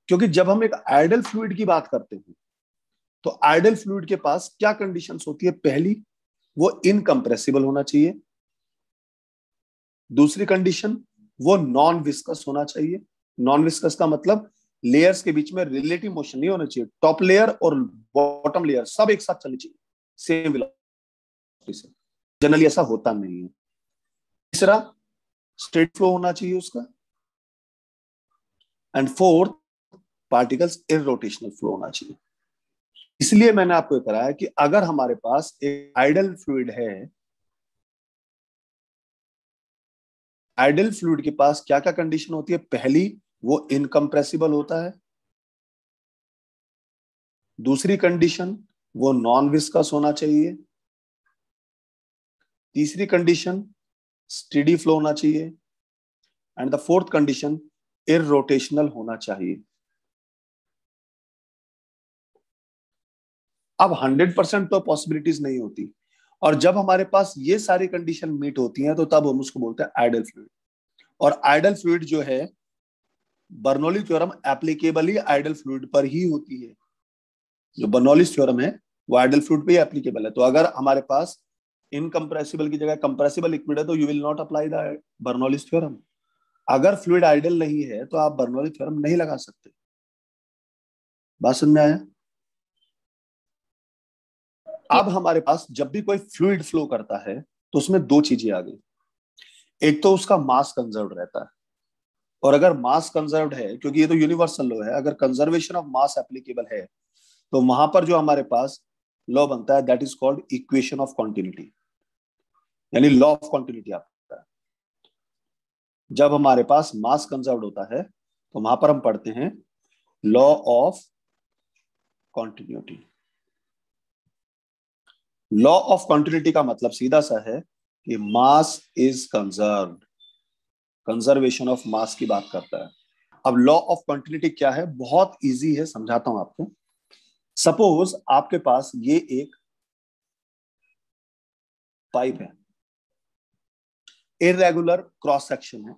क्योंकि जब हम एक आइडल फ्लूइड की बात करते हैं तो आइडल फ्लूइड के पास क्या कंडीशंस होती है? पहली, वो इनकंप्रेसिबल होना चाहिए। दूसरी कंडीशन, वो नॉन विस्कस होना चाहिए। नॉन विस्कस का मतलब लेयर्स के बीच में रिलेटिव मोशन नहीं होना चाहिए, टॉप लेयर और बॉटम लेयर सब एक साथ चलनी चाहिए सेम वेलोसिटी से। जनरली ऐसा होता नहीं है। तीसरा, स्ट्रेट फ्लो होना चाहिए उसका। And fourth, particles irrotational flow होना चाहिए। इसलिए मैंने आपको कराया कि अगर हमारे पास एक आइडल फ्लूइड है, आइडल फ्लूइड के पास क्या क्या कंडीशन होती है? पहली, वो इनकंप्रेसिबल होता है। दूसरी कंडीशन, वो नॉन विस्कस होना चाहिए। तीसरी कंडीशन, स्टेडी फ्लो होना चाहिए। And the fourth condition, irrotational होना चाहिए। अब 100% तो पॉसिबिलिटीज नहीं होती, और जब हमारे पास ये सारी कंडीशन मीट होती हैं तो तब हम उसको बोलते हैं आइडल फ्लूइड। और आइडल फ्लूइड जो है, बर्नौली थ्योरम एप्लीकेबल ही आइडल फ्लूइड पर ही होती है। जो बर्नौलीज थ्योरम है वो आइडल फ्लूइड पे ही एप्लीकेबल है। तो अगर हमारे पास इनकंप्रेसिबल की जगह कंप्रेसिबल लिक्विड है तो you will not apply the Bernoulli's theorem. अगर फ्लूइड आइडल नहीं है तो आप बर्नौली थ्योरम नहीं लगा सकते। बात समझ में आया? अब हमारे पास जब भी कोई फ्लूइड फ्लो करता है तो उसमें दो चीजें आ गई। एक तो उसका मास कंजर्व रहता है, और अगर मास कंजर्व्ड है, क्योंकि ये तो यूनिवर्सल लॉ है, अगर कंजर्वेशन ऑफ मास एप्लीकेबल है तो वहां पर जो हमारे पास लॉ बनता है that is called equation of continuity, यानी लॉ ऑफ कॉन्टिन्यूटी आता है। जब हमारे पास मास कंजर्व्ड होता है तो वहां पर हम पढ़ते हैं law of continuity. Law of continuity का मतलब सीधा सा है कि mass is conserved, conservation of mass की बात करता है। अब लॉ ऑफ कॉन्टिन्यूटी क्या है, बहुत इजी है, समझाता हूं आपको। सपोज आपके पास ये एक पाइप है, इररेगुलर क्रॉस सेक्शन है।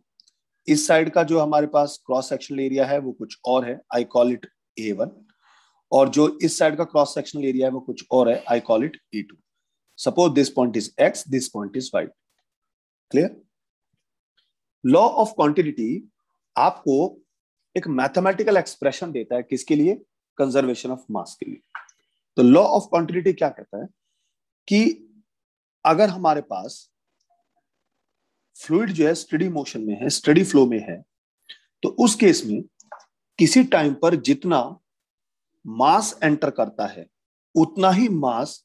इस साइड का जो हमारे पास क्रॉस सेक्शनल एरिया है वो कुछ और है, आई कॉल इट A1, और जो इस साइड का क्रॉस सेक्शनल एरिया है वो कुछ और है, I call it E2। Suppose this point is X, this point is Y। Clear? Law of continuity आपको एक मैथमेटिकल एक्सप्रेशन देता है, किसके लिए? कंजर्वेशन ऑफ मास के लिए। तो लॉ ऑफ कॉन्टिन्यूटी क्या कहता है कि अगर हमारे पास फ्लूइड जो है स्टेडी मोशन में है, स्टेडी फ्लो में है, तो उस केस में किसी टाइम पर जितना मास एंटर करता है उतना ही मास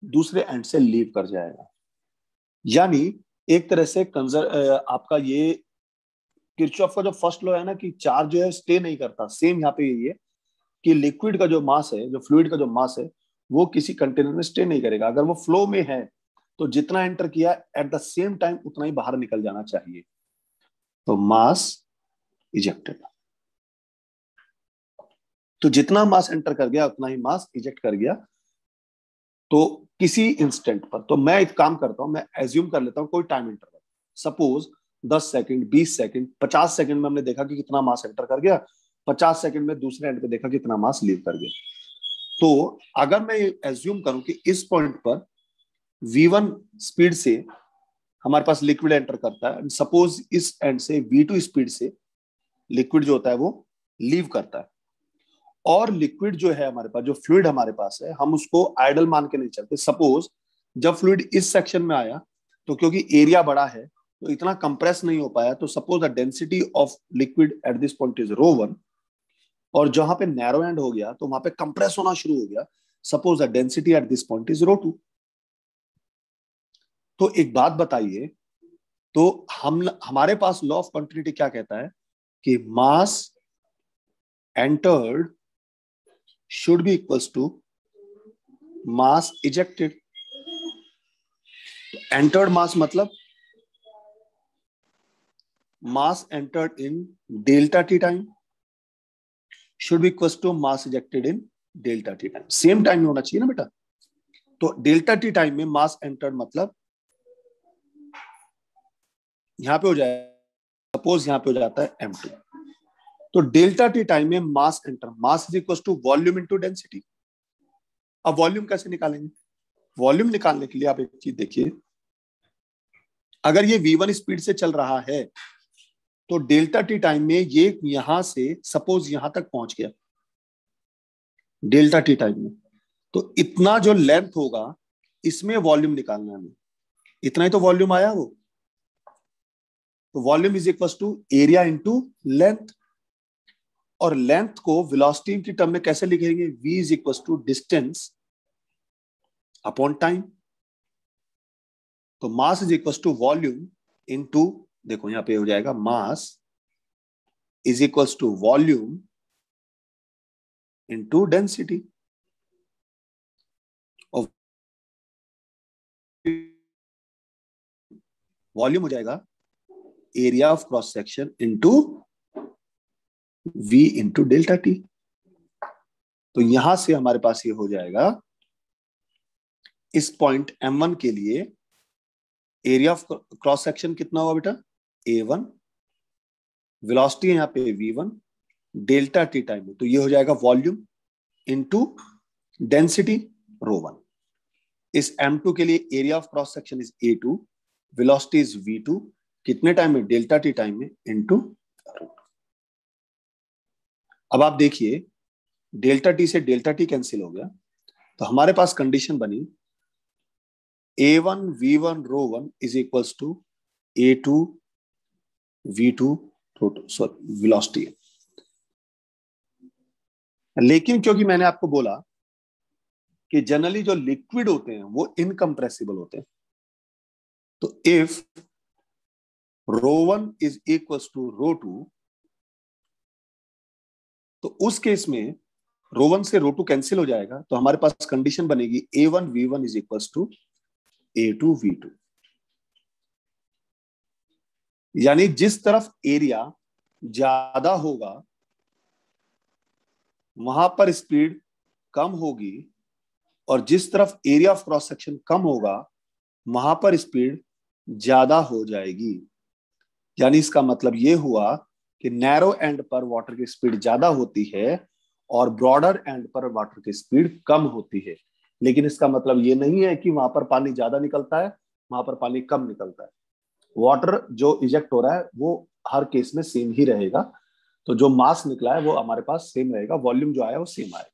दूसरे एंड से लीव कर जाएगा। यानी एक तरह से आपका ये किरचॉफ का जो फर्स्ट लॉ है ना, कि चार्ज जो है स्टे नहीं करता, सेम यहाँ पे यही है कि लिक्विड का जो मास है, जो फ्लूइड का जो मास है, वो किसी कंटेनर में स्टे नहीं करेगा। अगर वो फ्लो में है तो जितना एंटर किया एट द सेम टाइम उतना ही बाहर निकल जाना चाहिए। तो मास इजेक्टेड, तो जितना मास एंटर कर गया उतना ही मास इजेक्ट कर गया। तो किसी इंस्टेंट पर, तो मैं एक काम करता हूं, मैं एज्यूम कर लेता हूं कोई time interval, suppose 10 second, 20 second, 50 second में हमने देखा कि कितना मास एंटर कर गया, 50 सेकंड में दूसरे एंड पे देखा कितना मास लीव कर गया। तो अगर मैं एज्यूम करूं कि इस पॉइंट पर V1 स्पीड से हमारे पास लिक्विड एंटर करता है, सपोज इस एंड से V2 स्पीड से लिक्विड जो होता है वो लीव करता है, और लिक्विड जो है हमारे पास, जो फ्लूइड हमारे पास है, हम उसको आइडल मान के नहीं चलते। सपोज जब फ्लूइड इस सेक्शन में आया तो क्योंकि एरिया बड़ा है तो इतना कंप्रेस नहीं हो पाया, तो suppose the density of liquid at this point is ρ1, और जहां पे नैरो एंड हो गया तो वहां पे कंप्रेस होना शुरू हो गया, suppose the density at this point is ρ2। तो एक बात बताइए, तो हमारे पास लॉ ऑफ कंटिन्यूटी क्या कहता है कि मास entered should be equals to mass ejected। entered mass मतलब mass entered in delta t time should be equals to mass ejected in delta t time। Same time में होना चाहिए ना बेटा। तो डेल्टा टी टाइम में मास एंटर्ड मतलब यहां पे हो जाए, सपोज यहां पे हो जाता है m2, तो डेल्टा टी टाइम में mass enter, mass is equal to volume into density. अब वॉल्यूम कैसे निकालेंगे? वॉल्यूम निकालने के लिए आप एक चीज देखिए, अगर ये V1 स्पीड से चल रहा है तो डेल्टा टी टाइम में ये यहां से सपोज यहां तक पहुंच गया डेल्टा टी टाइम में, तो इतना जो लेंथ होगा इसमें वॉल्यूम निकालना है हमें, इतना ही तो वॉल्यूम आया वो। तो volume is equal to area into length, और लेंथ को वेलोसिटी की टर्म में कैसे लिखेंगे? v is equal to distance upon time. तो mass is equal to volume into, देखो यहां पे हो जाएगा mass is equal to volume into density, और वॉल्यूम हो जाएगा area of cross section into v into delta T. तो यहां से हमारे पास ये हो जाएगा, इस पॉइंट M1 के लिए एरिया ऑफ क्रॉस सेक्शन कितना होगा बेटा? A1, वेलोसिटी है यहाँ पे V1, डेल्टा टी टाइम में, तो ये हो जाएगा वॉल्यूम इनटू डेंसिटी ρ1। इस M2 के लिए area of cross section is A2, velocity is V2, कितने टाइम में? डेल्टा टी टाइम में, इनटू। अब आप देखिए डेल्टा टी से डेल्टा टी कैंसिल हो गया, तो हमारे पास कंडीशन बनी A1 V1 rho one is equals to A2 V2 sorry velocity है। लेकिन क्योंकि मैंने आपको बोला कि जनरली जो लिक्विड होते हैं वो इनकम्प्रेसिबल होते हैं, तो if rho one is equals to rho two, तो उस केस में रो वन से रो टू कैंसिल हो जाएगा, तो हमारे पास कंडीशन बनेगी A1 V1 is equals to A2 V2। यानी जिस तरफ एरिया ज्यादा होगा वहां पर स्पीड कम होगी, और जिस तरफ एरिया ऑफ क्रॉस सेक्शन कम होगा वहां पर स्पीड ज्यादा हो जाएगी। यानी इसका मतलब यह हुआ कि नैरो एंड पर वाटर की स्पीड ज्यादा होती है और ब्रॉडर एंड पर वाटर की स्पीड कम होती है। लेकिन इसका मतलब ये नहीं है कि वहां पर पानी ज्यादा निकलता है, वहां पर पानी कम निकलता है। वाटर जो इजेक्ट हो रहा है वो हर केस में सेम ही रहेगा। तो जो मास निकला है वो हमारे पास सेम रहेगा, वॉल्यूम जो आया वो सेम आएगा।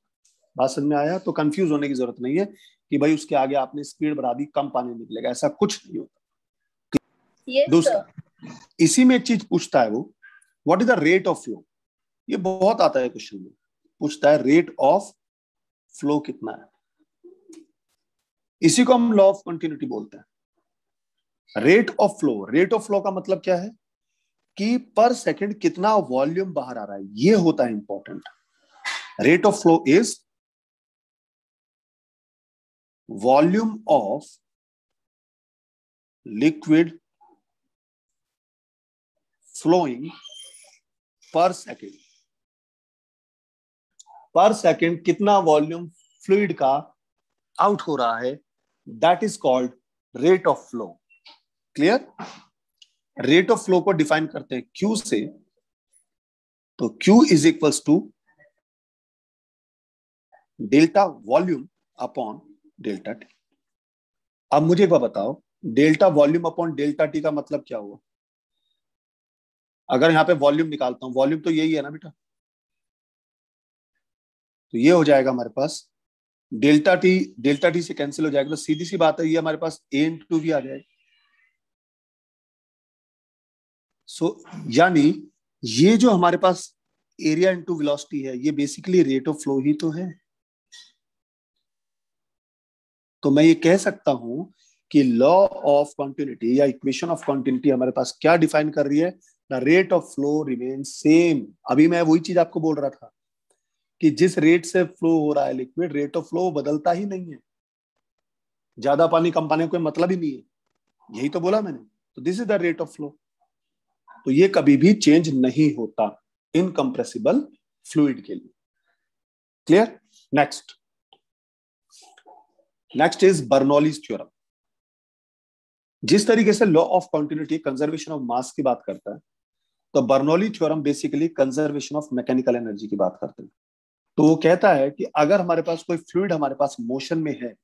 बात समझ में आया? तो कंफ्यूज होने की जरूरत नहीं है कि भाई उसके आगे आपने स्पीड बढ़ा दी कम पानी निकलेगा, ऐसा कुछ नहीं होता।
yes,
दूसरा, इसी में एक चीज पूछता है वो, what is the rate of flow. ये बहुत आता है क्वेश्चन में, पूछता है रेट ऑफ फ्लो कितना है। इसी को हम लॉ ऑफ कंटिन्यूटी बोलते हैं। रेट ऑफ फ्लो का मतलब क्या है कि पर सेकंड कितना वॉल्यूम बाहर आ रहा है, ये होता है important. Rate of flow is volume of liquid flowing per second. Per second कितना वॉल्यूम फ्लूइड का आउट हो रहा है, that is called rate of flow. Clear? Rate of flow को डिफाइन करते हैं Q से, तो Q is equals to delta volume upon delta t. अब मुझे एक बात बताओ, delta volume upon delta t का मतलब क्या हुआ? अगर यहां पे वॉल्यूम निकालता हूं, वॉल्यूम तो यही है ना बेटा, तो ये हो जाएगा हमारे पास डेल्टा टी से कैंसिल हो जाएगा, तो सीधी सी बात है ये हमारे पास A इंटू भी आ जाएगा। सो यानी ये जो हमारे पास एरिया इंटू वेलोसिटी है, ये बेसिकली रेट ऑफ फ्लो ही तो है। तो मैं ये कह सकता हूं कि लॉ ऑफ कंटिन्यूटी या इक्वेशन ऑफ कंटिन्यूटी हमारे पास क्या डिफाइन कर रही है, the rate of flow remain same. अभी मैं वही चीज आपको बोल रहा था कि जिस रेट से फ्लो हो रहा है लिक्विड, रेट ऑफ फ्लो बदलता ही नहीं है। ज्यादा पानी कम पानी कोई मतलब ही नहीं है, यही तो बोला मैंने। तो this is the rate of flow, तो ये कभी भी चेंज नहीं होता इनकम्प्रेसिबल फ्लूइड के लिए। Clear? Next is Bernoulli's theorem. जिस तरीके से law of continuity conservation of mass की बात करता है, तो Bernoulli theorem basically conservation of mechanical energy की बात करते हैं। तो वो कहता है कि अगर हमारे पास कोई फ्लूइड हमारे पास मोशन में है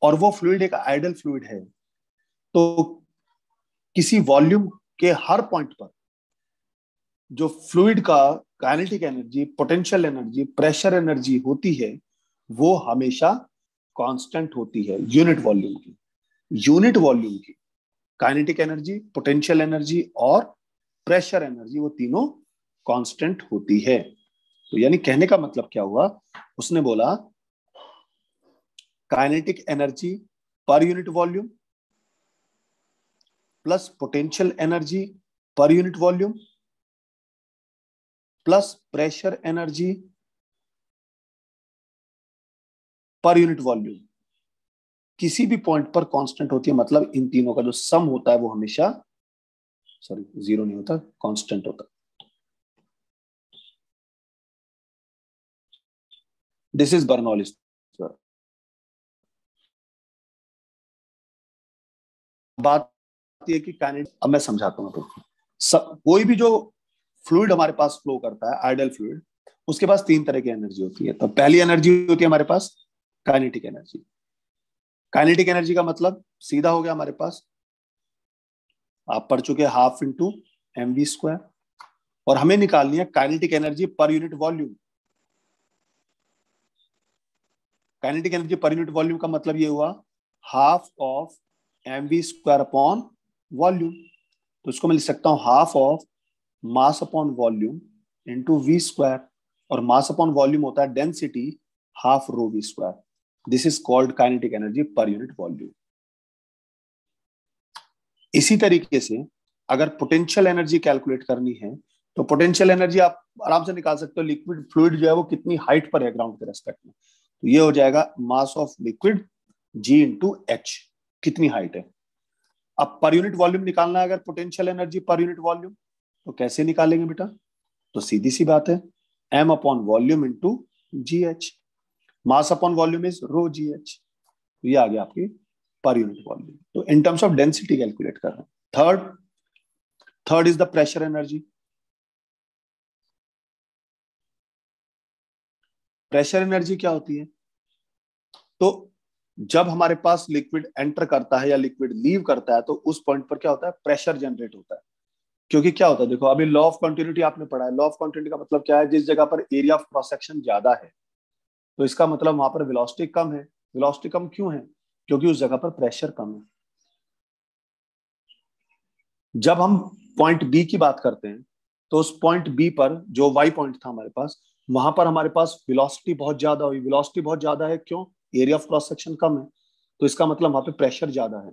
और वो फ्लूइड एक आइडल फ्लूइड है, तो किसी वॉल्यूम के हर पॉइंट पर जो फ्लूइड का kinetic energy, potential energy, pressure energy होती है वो हमेशा कांस्टेंट होती है यूनिट वॉल्यूम की। काइनेटिक एनर्जी, पोटेंशियल एनर्जी और प्रेशर एनर्जी, वो तीनों कांस्टेंट होती है। तो यानी कहने का मतलब क्या हुआ, उसने बोला kinetic energy per unit volume plus potential energy per unit volume plus pressure energy per unit volume किसी भी पॉइंट पर कांस्टेंट होती है। मतलब इन तीनों का जो सम होता है वो हमेशा जीरो नहीं होता, कांस्टेंट होता। This is Bernoulli's. बात ये कि काइनेटिक, अब मैं समझाता हूं आपको। कोई भी जो फ्लूइड हमारे पास फ्लो करता है, आइडल फ्लूइड, उसके पास तीन तरह की एनर्जी होती है। तो पहली एनर्जी होती है हमारे पास काइनेटिक एनर्जी। काइनेटिक एनर्जी का मतलब सीधा हो गया हमारे पास, आप पढ़ चुके हाफ इंटू mv स्क्वायर, और हमें निकालनी है kinetic energy per unit volume. Kinetic energy per unit volume का मतलब ये हुआ half of mv square upon volume. तो इसको मैं लिख सकता हूं half of mass upon volume into v square, और मास अपॉन वॉल्यूम होता है density half rho v square. This is called kinetic energy per unit volume. इसी तरीके से अगर पोटेंशियल एनर्जी कैलकुलेट करनी है तो पोटेंशियल एनर्जी आप आराम से निकाल सकते हो। लिक्विड फ्लूइड जो है वो कितनी हाइट पर है ग्राउंड के रेस्पेक्ट में, तो ये हो जाएगा mass of liquid g into h, कितनी हाइट है। अब पर यूनिट वॉल्यूम निकालना है अगर potential energy per unit volume, तो कैसे निकालेंगे बेटा? तो सीधी सी बात है, m upon volume into g h, mass upon volume is rho g h. तो ये आ गया आपकी पर यूनिट वॉल्यूम। तो in terms of density calculate कर रहे हैं। Third is the pressure energy. Pressure energy क्या होती है? तो जब हमारे पास लिक्विड एंटर करता है या लिक्विड लीव करता है तो उस पॉइंट पर क्या होता है? प्रेशर जनरेट होता है। क्योंकि क्या होता है, देखो अभी लॉ ऑफ कंटिन्यूटी आपने पढ़ा है। लॉ ऑफ कंटिन्यूटी का मतलब क्या है? जिस जगह पर एरिया ऑफ क्रॉस सेक्शन ज्यादा है तो इसका मतलब वहां पर वेलोसिटी कम है। वेलोसिटी कम क्यों है? क्योंकि उस जगह पर प्रेशर कम है। जब हम पॉइंट बी की बात करते हैं तो उस पॉइंट बी पर जो वाई पॉइंट था हमारे पास, वहां पर हमारे पास वेलोसिटी बहुत ज्यादा हुई। वेलोसिटी बहुत ज्यादा है क्यों? एरिया ऑफ क्रॉस सेक्शन कम है, तो इसका मतलब वहां पे प्रेशर ज्यादा है।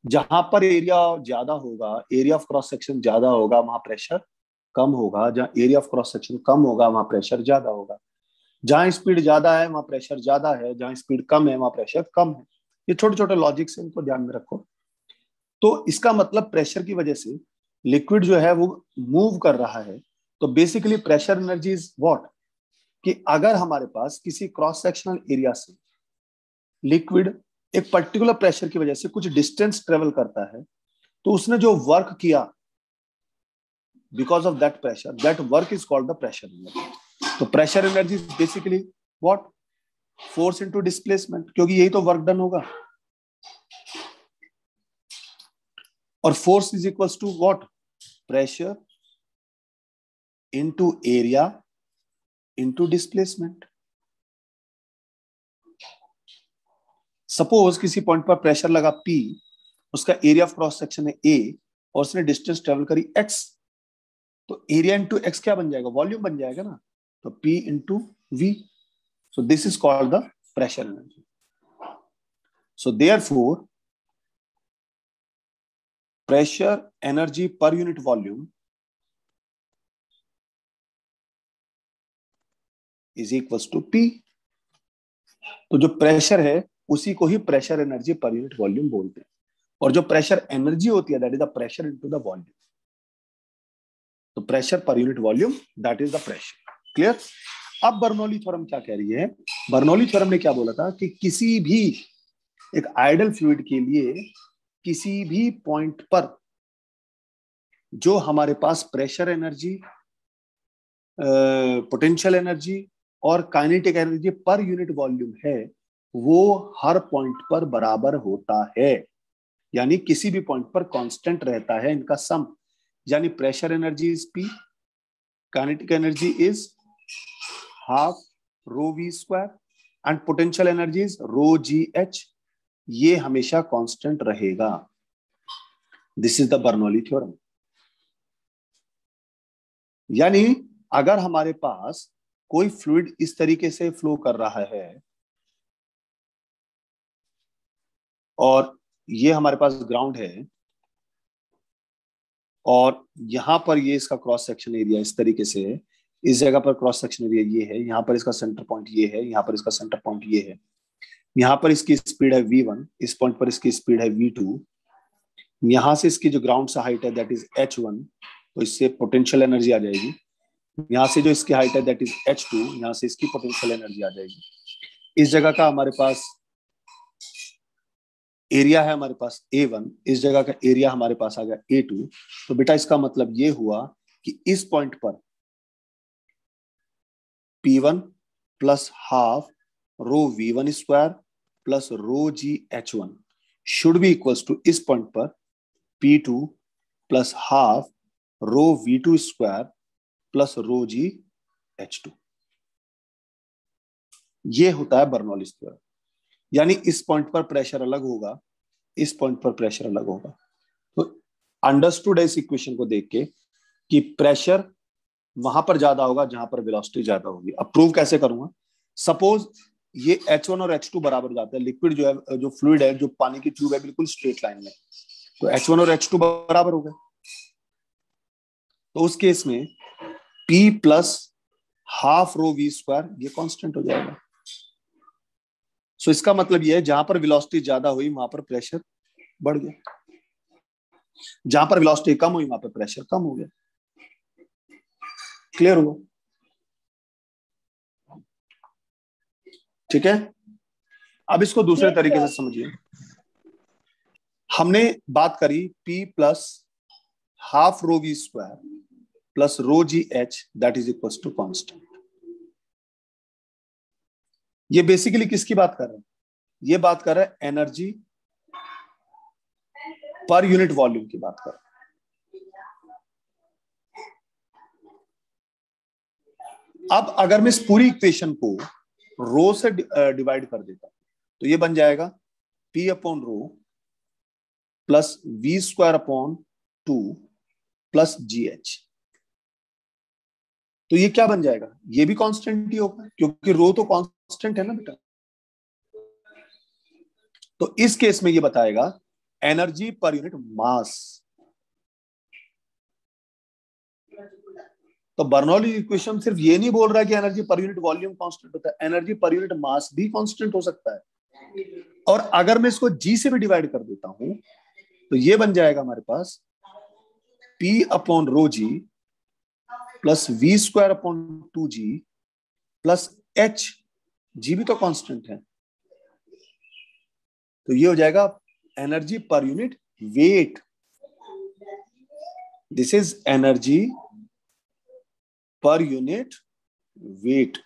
जहां पर एरिया ज्यादा होगा, एरिया ऑफ क्रॉस सेक्शन ज्यादा होगा, वहां प्रेशर कम होगा। जहां एरिया ऑफ क्रॉस सेक्शन कम होगा वहां प्रेशर ज्यादा होगा। जहां स्पीड ज्यादा है वहां प्रेशर ज्यादा है, जहां स्पीड कम है वहां प्रेशर कम है। ये छोटे छोटे लॉजिक्स हैं, इनको ध्यान में रखो। तो इसका मतलब प्रेशर की वजह से लिक्विड जो है वो मूव कर रहा है। तो basically pressure energy is what, कि अगर हमारे पास किसी क्रॉस सेक्शनल एरिया से लिक्विड एक पर्टिकुलर प्रेशर की वजह से कुछ डिस्टेंस ट्रेवल करता है, तो उसने जो वर्क किया because of that pressure, that work is called the pressure energy. तो pressure energy is basically what, force into displacement, क्योंकि यही तो वर्क डन होगा। और force is equals to what, pressure into area into displacement. Suppose किसी पॉइंट पर प्रेशर लगा P, उसका एरिया ऑफ क्रॉस सेक्शन है A, और उसने डिस्टेंस ट्रेवल करी x, तो एरिया इंटू x क्या बन जाएगा? वॉल्यूम बन जाएगा ना। तो P into V, so this is called the pressure energy. So therefore pressure energy per unit volume is equals to P। तो जो प्रेशर है उसी को ही pressure energy per unit volume बोलते हैं, और जो प्रेशर एनर्जी होती है that is the pressure into the volume. तो pressure per unit volume that is the pressure. Clear? अब बर्नौली थ्योरम क्या कह रही है? बर्नौली थ्योरम ने क्या बोला था कि किसी भी एक आइडल फ्लूइड के लिए किसी भी पॉइंट पर जो हमारे पास प्रेशर एनर्जी, पोटेंशियल एनर्जी और kinetic energy per unit volume है, वो हर पॉइंट पर बराबर होता है। यानी किसी भी पॉइंट पर कांस्टेंट रहता है इनका सम। यानी pressure energy is P, kinetic energy is half rho v square, and potential energy is rho g h. ये हमेशा कांस्टेंट रहेगा। This is the Bernoulli theorem. यानी अगर हमारे पास कोई फ्लूइड इस तरीके से फ्लो कर रहा है और ये हमारे पास ग्राउंड है, और यहां पर ये इसका क्रॉस सेक्शन एरिया इस तरीके से है, इस जगह पर क्रॉस सेक्शन एरिया ये है, यहाँ पर इसका सेंटर पॉइंट ये है, यहाँ पर इसका सेंटर पॉइंट ये है, यहाँ पर इसकी स्पीड है v1, इस पॉइंट पर इसकी स्पीड है v2, यहाँ से इसकी जो ग्राउंड से हाइट है दैट इज h1, तो इससे पोटेंशियल एनर्जी आ जाएगी। यहाँ से जो इसकी हाइट है दैट इज h2, यहाँ से इसकी पोटेंशियल एनर्जी आ जाएगी। इस जगह का हमारे पास एरिया है हमारे पास A1, इस जगह का एरिया हमारे पास आ गया A2। तो बेटा इसका मतलब ये हुआ कि इस पॉइंट पर P1 plus half rho V1 square plus rho g H1 should be equals to इस पॉइंट पर P2 plus half rho V2 square plus rho g H2। ये होता है बर्नौलीज थ्योरम। यानी इस पॉइंट पर प्रेशर अलग होगा, इस पॉइंट पर प्रेशर अलग होगा। तो अंडरस्टूड है इस इक्वेशन को देख के कि प्रेशर वहां पर ज्यादा होगा जहां पर वेलोसिटी ज्यादा होगी। अब प्रूव कैसे करूंगा? सपोज ये H1 और H2 बराबर जाते हैं, लिक्विड जो है, जो फ्लूइड है, जो पानी की ट्यूब है, बिल्कुल स्ट्रेट लाइन में, तो H1 और H2 बराबर हो गए। तो उस केस में P plus half rho v square ये कांस्टेंट हो जाएगा। सो इसका मतलब ये है जहां पर वेलोसिटी ज्यादा हुई वहां पर प्रेशर बढ़ गया, जहां पर वेलोसिटी कम हुई वहां पर प्रेशर कम हो गया। क्लियर हुआ? ठीक है। अब इसको दूसरे तरीके से समझिए। हमने बात करी P plus half rho v square plus rho g h that is equal to constant. ये बेसिकली किसकी बात कर रहे हैं? ये बात कर रहे हैं एनर्जी पर यूनिट वॉल्यूम की बात कर रहे हैं। अब अगर मैं इस पूरी इक्वेशन को रो से डिवाइड कर देता तो ये बन जाएगा P upon rho plus we square upon 2 plus g h. तो ये क्या बन जाएगा? ये भी कांस्टेंट ही होगा क्योंकि रो तो कांस्टेंट है ना बेटा। तो इस केस में ये बताएगा एनर्जी पर यूनिट मास। तो बर्नौली इक्वेशन सिर्फ ये नहीं बोल रहा है कि energy per unit volume constant होता है, एनर्जी पर यूनिट मास भी कांस्टेंट हो सकता है। और अगर मैं इसको जी से भी डिवाइड कर देता हूं तो ये बन जाएगा हमारे पास P upon rho g plus we square upon 2g plus H, g भी तो कांस्टेंट है। तो ये हो जाएगा energy per unit weight. This is energy per unit weight.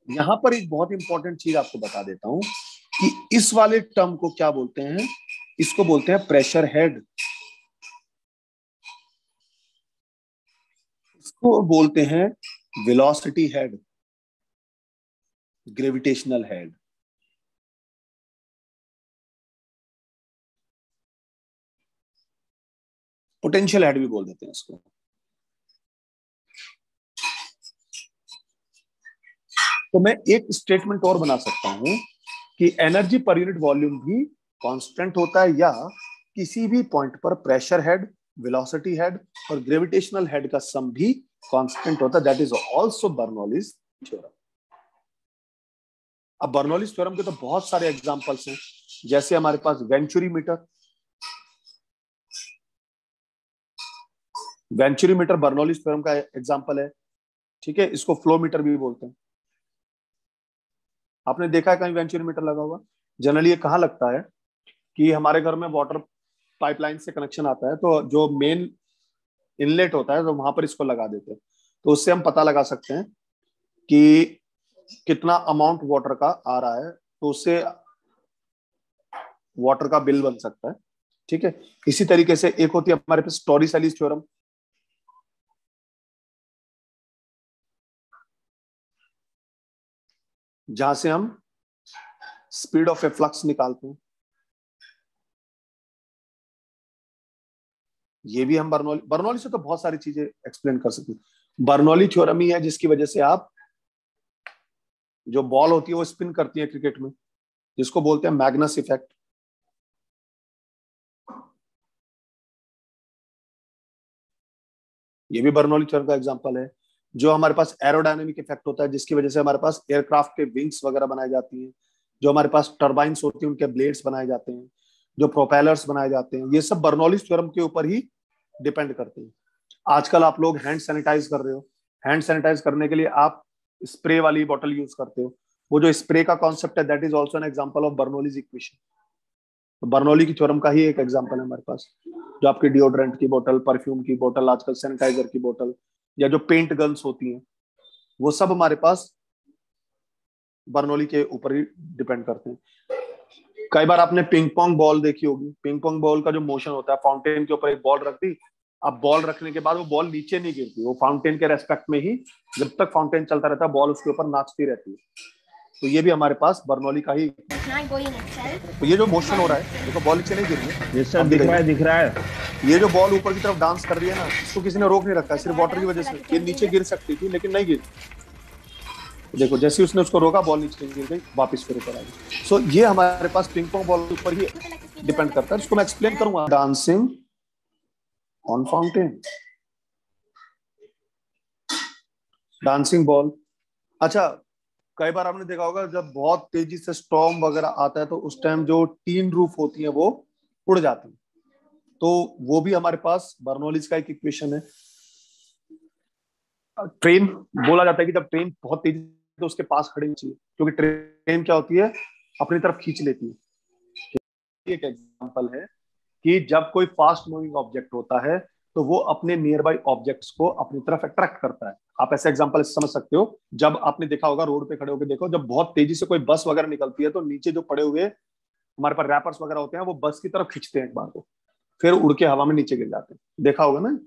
यहां पर एक बहुत इंपॉर्टेंट चीज आपको बता देता हूं कि इस वाले टर्म को क्या बोलते हैं? इसको बोलते हैं प्रेशर हेड, इसको बोलते हैं velocity head, gravitational head. Potential head भी बोल देते हैं इसको। तो मैं एक स्टेटमेंट और बना सकता हूं कि एनर्जी पर यूनिट वॉल्यूम भी कांस्टेंट होता है या किसी भी पॉइंट पर प्रेशर हेड, वेलोसिटी हेड और ग्रेविटेशनल हेड का सम भी कांस्टेंट होता है। That is also Bernoulli's theorem. अब बर्नौलीज थ्योरम के तो बहुत सारे एग्जांपल्स हैं, जैसे हमारे पास venturi meter. Venturi meter Bernoulli's theorem का एग्जांपल है। ठीक है, इसको फ्लो मीटर भी बोलते हैं। आपने देखा है कहीं वेंचुरी मीटर लगा हुआ? जनरली ये कहाँ लगता है कि हमारे घर में वाटर पाइपलाइन से कनेक्शन आता है तो जो मेन इनलेट होता है तो वहां पर इसको लगा देते हैं। तो उससे हम पता लगा सकते हैं कि कितना अमाउंट वाटर का आ रहा है, तो उससे वाटर का बिल बन सकता है। ठीक है, इसी तरीके से एक होती है हमारे पास टॉरिसेलीज थ्योरम। जहां से हम स्पीड ऑफ ए फ्लक्स निकालते हैं। ये भी हम बर्नौली से तो बहुत सारी चीजें एक्सप्लेन कर सकते हैं। बर्नौली थ्योरम ही है जिसकी वजह से आप जो बॉल होती है वो स्पिन करती है क्रिकेट में, जिसको बोलते हैं मैग्नस इफेक्ट। ये भी बर्नौली थ्योरम का एग्जांपल है। जो हमारे पास एरोडायनेमिक इफेक्ट होता है जिसकी वजह से हमारे पास एयरक्राफ्ट के विंग्स वगैरह बनाई जाती हैं, जो हमारे पास टर्बाइंस होती हैं उनके ब्लेड्स बनाए जाते हैं, जो प्रोपेलर्स बनाए जाते हैं, ये सब बर्नौली थ्योरम के ऊपर ही डिपेंड करते हैं। आजकल आप लोग हैंड सैनिटाइज कर रहे हो, हैंड सैनिटाइज करने के लिए आप स्प्रे वाली बोतल यूज करते हो। वो जो स्प्रे का कॉन्सेप्ट है that is also an example of Bernoulli's equation. तो बर्नौली की थ्योरम का ही एक एग्जांपल है हमारे पास। जो आपकी डिओड्रेंट की बोतल, परफ्यूम की बोतल, आजकल सैनिटाइजर की बोतल, या जो पेंट गन्स होती हैं, वो सब हमारे पास बर्नौली के ऊपर ही डिपेंड करते हैं। कई बार आपने पिंग पोंग बॉल देखी होगी। पिंग पोंग बॉल का जो मोशन होता है, फाउंटेन के ऊपर एक बॉल रख दी अब बॉल रखने के बाद वो बॉल नीचे नहीं गिरती, वो फाउंटेन के रेस्पेक्ट में ही जब तक फाउंटेन चलता रहता है बॉल उसके ऊपर नाचती रहती है। तो ये भी हमारे पास बर्नौली का ही। तो ये जो मोशन हो रहा है, देखो बॉल नीचे नहीं गिर रही है,
ये सब दिख रहा है।
ये जो बॉल ऊपर की तरफ डांस कर रही है ना, इसको किसी ने रोक नहीं रखा है, सिर्फ वाटर की वजह से। ये नीचे गिर सकती थी लेकिन नहीं गिरी। देखो जैसे उसने उसको रोका, बॉल नीचे गिर गई, वापस फिर ऊपर आ गई। सो ये हमारे पास पिंग पोंग बॉल के ऊपर ही डिपेंड करता है। इसको मैं एक्सप्लेन करूंगा। Dancing on fountain, dancing ball. अच्छा, कई बार आपने देखा होगा जब बहुत तेजी से स्टॉर्म वगैरह आता है तो उस टाइम जो टीन रूफ होती है वो उड़ जाती है। तो वो भी हमारे पास बर्नौलीज का एक इक्वेशन है। ट्रेन, बोला जाता है कि जब ट्रेन बहुत तेजी तो उसके पास खड़ी चाहिए, क्योंकि ट्रेन क्या होती है, अपनी तरफ खींच लेती है। एक एग्जांपल है कि जब कोई फास्ट मूविंग ऑब्जेक्ट होता है तो वो अपने नियर बाई ऑब्जेक्ट्स को अपनी तरफ अट्रैक्ट करता है। आप ऐसे एग्जांपल समझ सकते हो, जब आपने देखा होगा रोड पे खड़े होकर देखो, जब बहुत तेजी से कोई बस वगैरह निकलती है तो नीचे जो पड़े हुए हमारे पास रैपर्स वगैरह होते हैं वो बस की तरफ खींचते हैं एक बार को, फिर उड़ के हवा में नीचे गिर जाते हैं। देखा होगा ना।